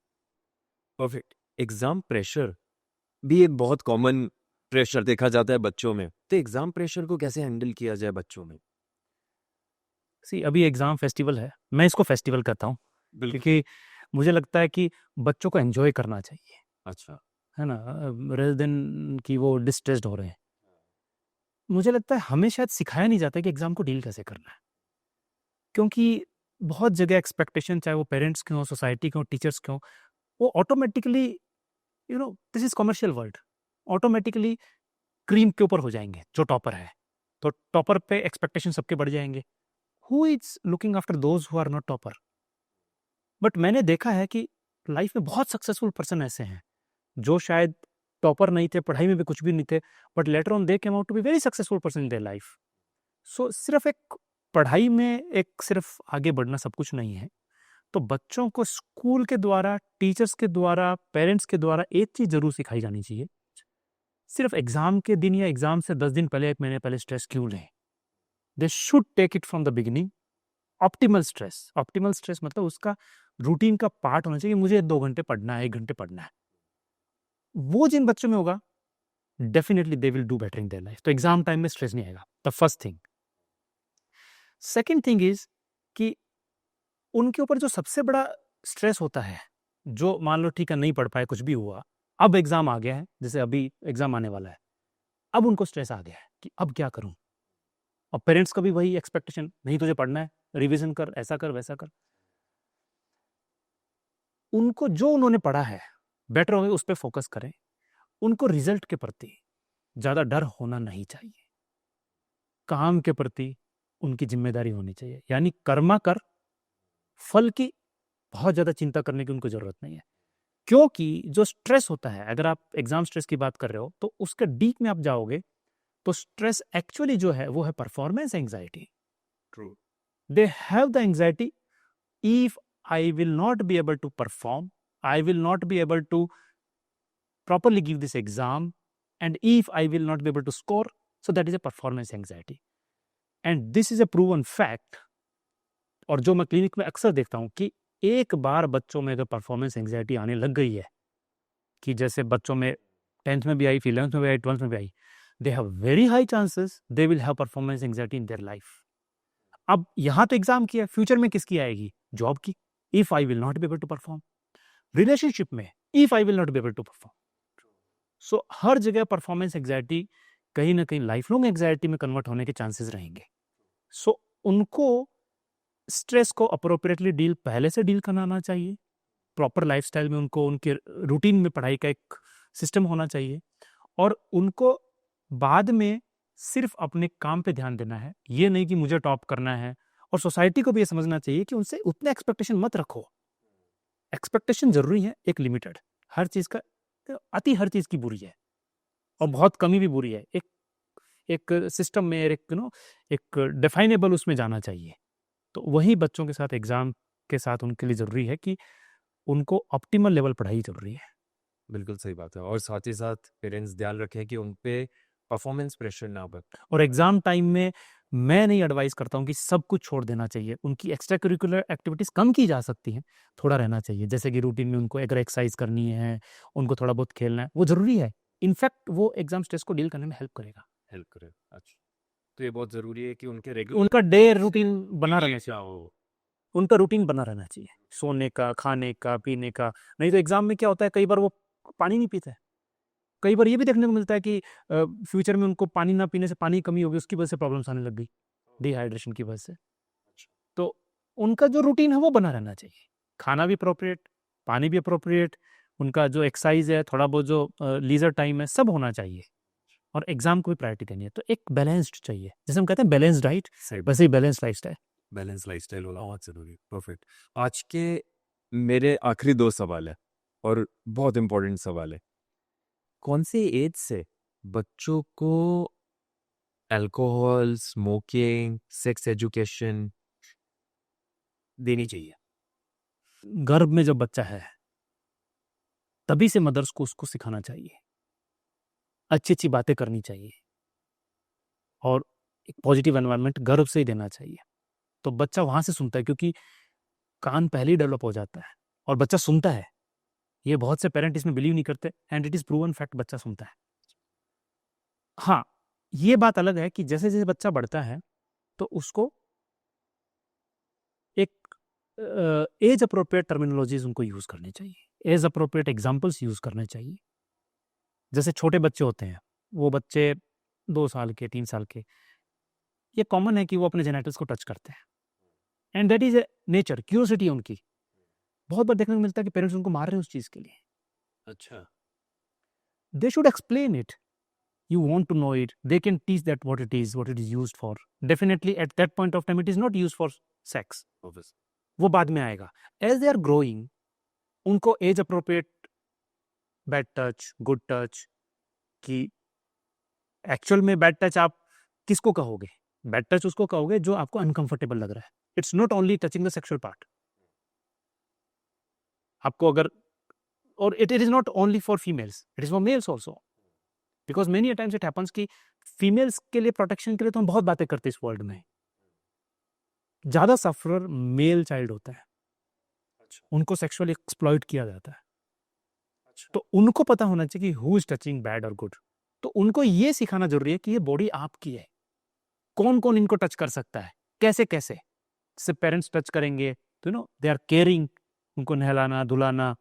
परफेक्ट। एग्जाम प्रेशर भी एक बहुत कॉमन प्रेशर देखा जाता है बच्चों में, तो एग्जाम प्रेशर को कैसे हैंडल किया जाए बच्चों में? अभी एग्जाम फेस्टिवल है, मैं इसको फेस्टिवल कहता हूँ, क्योंकि मुझे लगता है कि बच्चों को एंजॉय करना चाहिए, अच्छा। है ना, रेदर देन कि वो डिस्ट्रेस्ड हो रहे हैं। मुझे लगता है हमें शायद सिखाया नहीं जाता कि एग्जाम को डील कैसे करना है, क्योंकि बहुत जगह एक्सपेक्टेशन, चाहे वो पेरेंट्स के हों, सोसाइटी के हों, टीचर्स के हों, वो automatically this is commercial world, automatically cream के ऊपर हो जाएंगे जो टॉपर है, तो टॉपर पे एक्सपेक्टेशन सबके बढ़ जाएंगे। Who is looking after those who are not topper? But मैंने देखा है कि लाइफ में बहुत सक्सेसफुल पर्सन ऐसे हैं जो शायद टॉपर नहीं थे, पढ़ाई में भी कुछ भी नहीं थे, but later on they came out to be very successful person in their life. So सिर्फ एक पढ़ाई में एक सिर्फ आगे बढ़ना सब कुछ नहीं है। तो बच्चों को स्कूल के द्वारा, टीचर्स के द्वारा, पेरेंट्स के द्वारा एक चीज जरूर सिखाई जानी चाहिए, सिर्फ एग्जाम के दिन या एग्जाम से 10 दिन पहले, 1 महीने पहले स्ट्रेस क्यों लें। They should take it from the beginning. Optimal stress, optimal stress मतलब उसका रूटीन का पार्ट होना चाहिए। मुझे 2 घंटे पढ़ना है, 1 घंटे पढ़ना है, वो जिन बच्चों में होगा definitely they will do better in their life. तो एग्जाम टाइम में स्ट्रेस नहीं आएगा, the first thing. Second thing is कि उनके ऊपर जो सबसे बड़ा स्ट्रेस होता है, जो मान लो ठीक है नहीं पढ़ पाए, कुछ भी हुआ, अब एग्जाम आ गया है, जैसे अभी एग्जाम आने वाला है, अब उनको स्ट्रेस आ गया है कि अब क्या करूं। और पेरेंट्स का भी वही एक्सपेक्टेशन, नहीं तुझे पढ़ना है, रिवीजन कर, ऐसा कर, वैसा कर। उनको जो उन्होंने पढ़ा है बेटर होगा उस पर फोकस करें। उनको रिजल्ट के प्रति ज्यादा डर होना नहीं चाहिए, काम के प्रति उनकी जिम्मेदारी होनी चाहिए, यानी कर्मा कर, फल की बहुत ज्यादा चिंता करने की उनको जरूरत नहीं है। क्योंकि जो स्ट्रेस होता है, अगर आप एग्जाम स्ट्रेस की बात कर रहे हो तो उसके डीप में आप जाओगे तो स्ट्रेस एक्चुअली जो है वो है performance anxiety. True. They have the anxiety, if I will not be able to perform, I will not be able to properly give this exam, and if I will not be able to score, so that is a performance anxiety. And this is a proven fact. और जो मैं clinic में अक्सर देखता हूँ कि एक बार बच्चों में अगर परफॉर्मेंस एंजाइटी आने लग गई है, कि जैसे बच्चों में 10th में भी आई, 11th में भी आई, 12th में भी आई, they have very high chances they will have performance anxiety in their life. अब यहाँ तो एग्जाम की है, फ्यूचर में किसकी आएगी? जॉब की। If I will not be able to perform, relationship में if I will not be able to perform. So हर जगह परफॉर्मेंस एंजाइटी कहीं ना कहीं लाइफ लॉन्ग एंजाइटी में कन्वर्ट होने के चांसेस रहेंगे। सो उनको स्ट्रेस को अप्रोप्रिएटली डील पहले से डील कराना चाहिए, प्रॉपर लाइफस्टाइल में उनको उनके रूटीन में पढ़ाई का एक सिस्टम होना चाहिए, और उनको बाद में सिर्फ अपने काम पे ध्यान देना है, ये नहीं कि मुझे टॉप करना है। और सोसाइटी को भी ये समझना चाहिए कि उनसे उतने एक्सपेक्टेशन मत रखो। एक्सपेक्टेशन जरूरी है, एक लिमिटेड। हर चीज का अति हर चीज की बुरी है, और बहुत कमी भी बुरी है। एक सिस्टम में एक डिफाइनेबल उसमें जाना चाहिए। तो वही बच्चों के साथ एग्जाम के साथ उनके लिए जरूरी है कि उनको ऑप्टिमल लेवल पढ़ाई जरूरी है। बिल्कुल सही बात है। और साथ ही साथ पेरेंट्स ध्यान रखें कि उन पे परफॉर्मेंस प्रेशर ना बने। और एग्जाम टाइम में मैं नहीं एडवाइस करता हूँ कि सब कुछ छोड़ देना चाहिए। उनकी एक्स्ट्रा करिकुलर एक्टिविटीज कम की जा सकती हैं, थोड़ा रहना चाहिए। जैसे कि रूटीन में उनको अगर एक्सरसाइज करनी है, उनको थोड़ा बहुत खेलना है, वो जरूरी है। इनफैक्ट वो एग्जाम स्ट्रेस को डील करने में हेल्प करेगा। हेल्प करे। अच्छा, तो ये बहुत जरूरी है कि उनके रेगुलर उनका डे रूटीन बना रहना चाहिए, उनका रूटीन बना रहना चाहिए, सोने का, खाने का, पीने का। नहीं तो एग्जाम में क्या होता है, कई बार वो पानी नहीं पीते। कई बार ये भी देखने को मिलता है कि फ्यूचर में उनको पानी ना पीने से, पानी की कमी होगी, उसकी वजह से प्रॉब्लम्स आने लग गई, डिहाइड्रेशन की वजह से। तो उनका जो रूटीन है वो बना रहना चाहिए, खाना भी अप्रोप्रिएट, पानी भी अप्रोप्रिएट, उनका जो एक्सरसाइज है, थोड़ा बहुत जो लीजर टाइम है, सब होना चाहिए। और एग्जाम को भी प्रायोरिटी देनी है। तो एक बैलेंस्ड चाहिए, जैसे हम कहते हैं बैलेंस डाइट, वैसे ही बैलेंस लाइफस्टाइल। बैलेंस लाइफस्टाइल होना बहुत जरूरी। परफेक्ट। आज के मेरे आखिरी 2 सवाल है, और बहुत इंपॉर्टेंट सवाल है। कौन सी एज से बच्चों को अल्कोहल, स्मोकिंग, सेक्स एजुकेशन देनी चाहिए? गर्भ में जब बच्चा है तभी से मदर्स को उसको सिखाना चाहिए, अच्छी अच्छी बातें करनी चाहिए, और एक पॉजिटिव एनवायरनमेंट गर्भ से ही देना चाहिए। तो बच्चा वहां से सुनता है, क्योंकि कान पहले ही डेवलप हो जाता है और बच्चा सुनता है। ये बहुत से पेरेंट इसमें बिलीव नहीं करते, and it is proven fact, बच्चा सुनता है। हाँ, ये बात अलग है कि जैसे जैसे बच्चा बढ़ता है तो उसको एक एज अप्रोप्रिएट टर्मिनोलॉजीज उनको यूज करनी चाहिए, एज अप्रोप्रिएट एग्जाम्पल्स यूज करने चाहिए। जैसे छोटे बच्चे होते हैं, वो बच्चे 2 साल के, 3 साल के, ये कॉमन है कि वो अपने जेनेटिक्स को टच करते हैं, and that is a nature, curiosity उनकी। बहुत बार देखने को मिलता है कि पेरेंट्स उनको मार रहे हैं उस चीज के लिए। अच्छा। They should explain it, you want to know it, they can teach that what it is used for. Definitely at that point of time it is not used for sex, Obviously. वो बाद में आएगा। as they are growing, उनको age appropriate bad touch, good touch, कि actual में bad touch आप किसको कहोगे? बैड टच उसको कहोगे जो आपको अनकंफर्टेबल लग रहा है। It's not only touching the sexual part. आपको अगर, और it is not only for females, it is for mails also, because many times it happens कि फीमेल्स के लिए, प्रोटेक्शन के लिए तो हम बहुत बातें करते हैं इस वर्ल्ड में, ज्यादा सफरर मेल चाइल्ड होता है। अच्छा। उनको सेक्सुअली एक्सप्लॉइट किया जाता है। अच्छा। तो उनको पता होना चाहिए कि हु इज टचिंग बैड और गुड। तो उनको ये सिखाना जरूरी है कि ये बॉडी आपकी है, कौन कौन इनको टच कर सकता है, कैसे कैसे। जैसे पेरेंट्स टच करेंगे तो दे आर केयरिंग, उनको नहलाना धुलाना,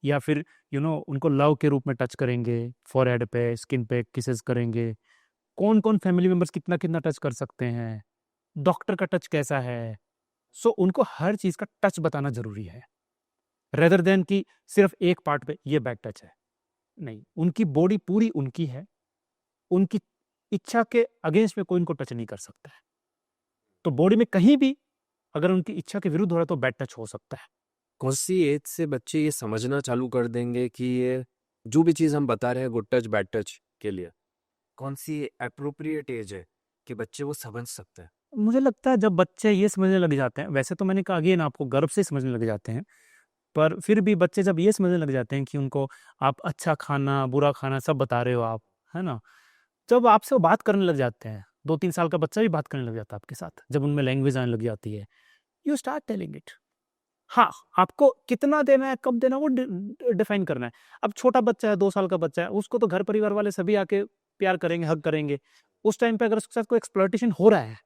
या फिर उनको लव के रूप में टच करेंगे, फॉरहेड पे, स्किन पे किसेस करेंगे। कौन कौन फैमिली मेम्बर्स कितना कितना टच कर सकते हैं, डॉक्टर का टच कैसा है। सो उनको हर चीज़ का टच बताना जरूरी है, रेदर देन कि सिर्फ एक पार्ट पे ये बैड टच है। नहीं, उनकी बॉडी पूरी उनकी है, उनकी इच्छा के अगेंस्ट में कोई उनको टच नहीं कर सकता है। तो बॉडी में कहीं भी अगर उनकी इच्छा के विरुद्ध हो रहा है तो बैड टच हो सकता है। कौन सी एज से बच्चे ये समझना चालू कर देंगे कि ये जो भी चीज़ हम बता रहे हैं गुड टच बैड टच के लिए, कौन सी अप्रोप्रिएट एज है कि बच्चे वो समझ सकते हैं? मुझे लगता है जब बच्चे ये समझने लग जाते हैं, वैसे तो मैंने कहा अगेन आपको गर्व से समझने लग जाते हैं, पर फिर भी बच्चे जब ये समझने लग जाते हैं कि उनको आप अच्छा खाना बुरा खाना सब बता रहे हो आप, है ना, जब आपसे वो बात करने लग जाते हैं, 2-3 साल का बच्चा भी बात करने लग जाता है आपके साथ, जब उनमें लैंग्वेज आने लग जाती है, यू स्टार्ट टेलिंग इट। हाँ, आपको कितना देना है, कब देना है, वो डिफाइन करना है। अब छोटा बच्चा है, 2 साल का बच्चा है, उसको तो घर परिवार वाले सभी आके प्यार करेंगे, हग करेंगे। उस टाइम पे अगर उसके साथ कोई एक्सप्लॉइटेशन हो रहा है,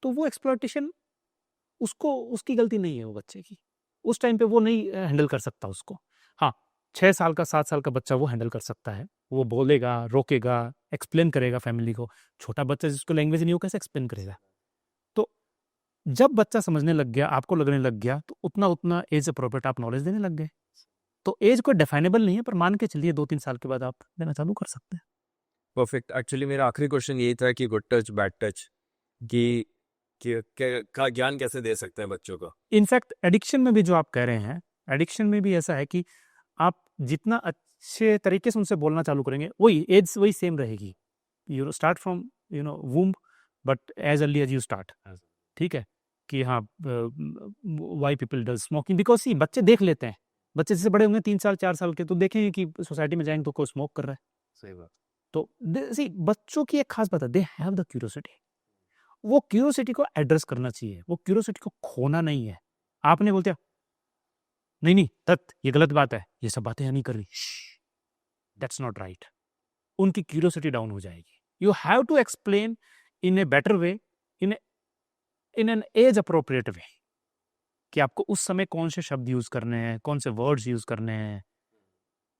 तो वो एक्सप्लॉइटेशन उसको, उसकी गलती नहीं है वो बच्चे की। उस टाइम पे वो नहीं हैंडल कर सकता उसको। हाँ, 6 साल का 7 साल का बच्चा वो हैंडल कर सकता है, वो बोलेगा, रोकेगा, एक्सप्लेन करेगा फैमिली को। छोटा बच्चा जिसको लैंग्वेज नहीं, वो कैसे एक्सप्लेन करेगा? तो जब बच्चा समझने लग गया, आपको लगने लग गया, तो उतना उतना एज अप्रोप्रिएट आप नॉलेज देने लग गए। तो एज कोई डिफाइनेबल नहीं है, पर मान के चलिए 2-3 साल के बाद आप देना चालू कर सकते हैं। परफेक्ट। एक्चुअली मेरा आखिरी क्वेश्चन यही था कि गुड टच बैड टच की का ज्ञान कैसे दे सकते हैं बच्चों को? इनफैक्ट एडिक्शन में भी जो आप कह रहे हैं, एडिक्शन में भी ऐसा है कि आप जितना अच्छे तरीके से उनसे बोलना चालू करेंगे, वही एज वही सेम रहेगी। Start from womb, but as early as you start. ठीक है कि हाँ, why people does smoking, because see बच्चे देख लेते हैं। बच्चे जैसे बड़े होंगे 3 साल 4 साल के, तो देखेंगे कि सोसाइटी में जाएंगे तो कोई स्मोक कर रहा है। सही बात। तो सी बच्चों की एक खास बात है, दे हैव द क्यूरियोसिटी। वो क्यूरियोसिटी को एड्रेस करना चाहिए, वो क्यूरियोसिटी को खोना नहीं है। आपने बोलते नहीं नहीं तत् ये गलत बात है, ये सब बातें नहीं कर रही, दैट्स नॉट राइट, उनकी क्यूरियोसिटी डाउन हो जाएगी। You have to explain in a better way, in an age appropriate way, कि आपको उस समय कौन से शब्द यूज करने हैं, कौन से वर्ड्स यूज करने हैं,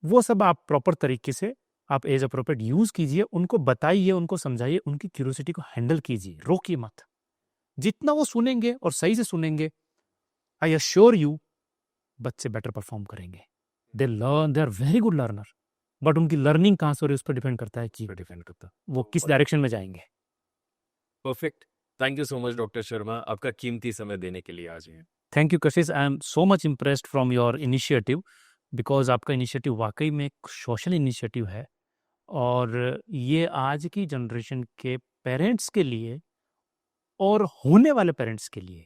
वो सब आप प्रॉपर तरीके से आप एज अप्रोप्रिएट यूज कीजिए, उनको बताइए, उनको समझाइए, उनकी क्यूरियोसिटी को हैंडल कीजिए, रोकिए मत। जितना वो सुनेंगे और सही से सुनेंगे, आई अश्योर यू बच्चे बेटर परफॉर्म करेंगे। They learn, they are very good learner, but उनकी लर्निंग कहाँ से हो रही है उस पर डिपेंड करता है कि डिपेंड करता। वो किस डायरेक्शन में जाएंगे। Perfect. Thank you so much doctor Sharma, आपका कीमती समय देने के लिए आज हैं। Thank you Kashish, I am so much impressed from your initiative, because आपका इनिशिएटिव वाकई में एक सोशल इनिशिएटिव है, और ये आज की जनरेशन के पेरेंट्स के लिए और होने वाले पेरेंट्स के लिए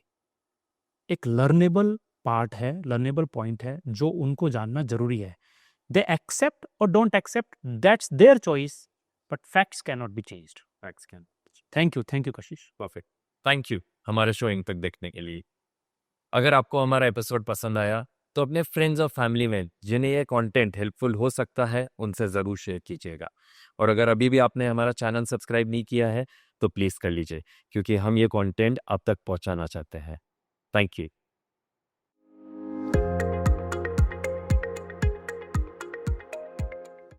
एक लर्नेबल पार्ट है, लर्नेबल पॉइंट है, जो उनको जानना जरूरी है। दे एक्सेप्ट और don't accept, that's their choice, but facts can not be changed. Facts can. Thank you Kashish. Perfect. Thank you हमारे शो तक देखने के लिए। अगर आपको हमारा एपिसोड पसंद आया तो अपने फ्रेंड्स और फैमिली में जिन्हें ये कंटेंट हेल्पफुल हो सकता है उनसे ज़रूर शेयर कीजिएगा। और अगर अभी भी आपने हमारा चैनल सब्सक्राइब नहीं किया है तो प्लीज़ कर लीजिए, क्योंकि हम ये कंटेंट आप तक पहुंचाना चाहते हैं। Thank you.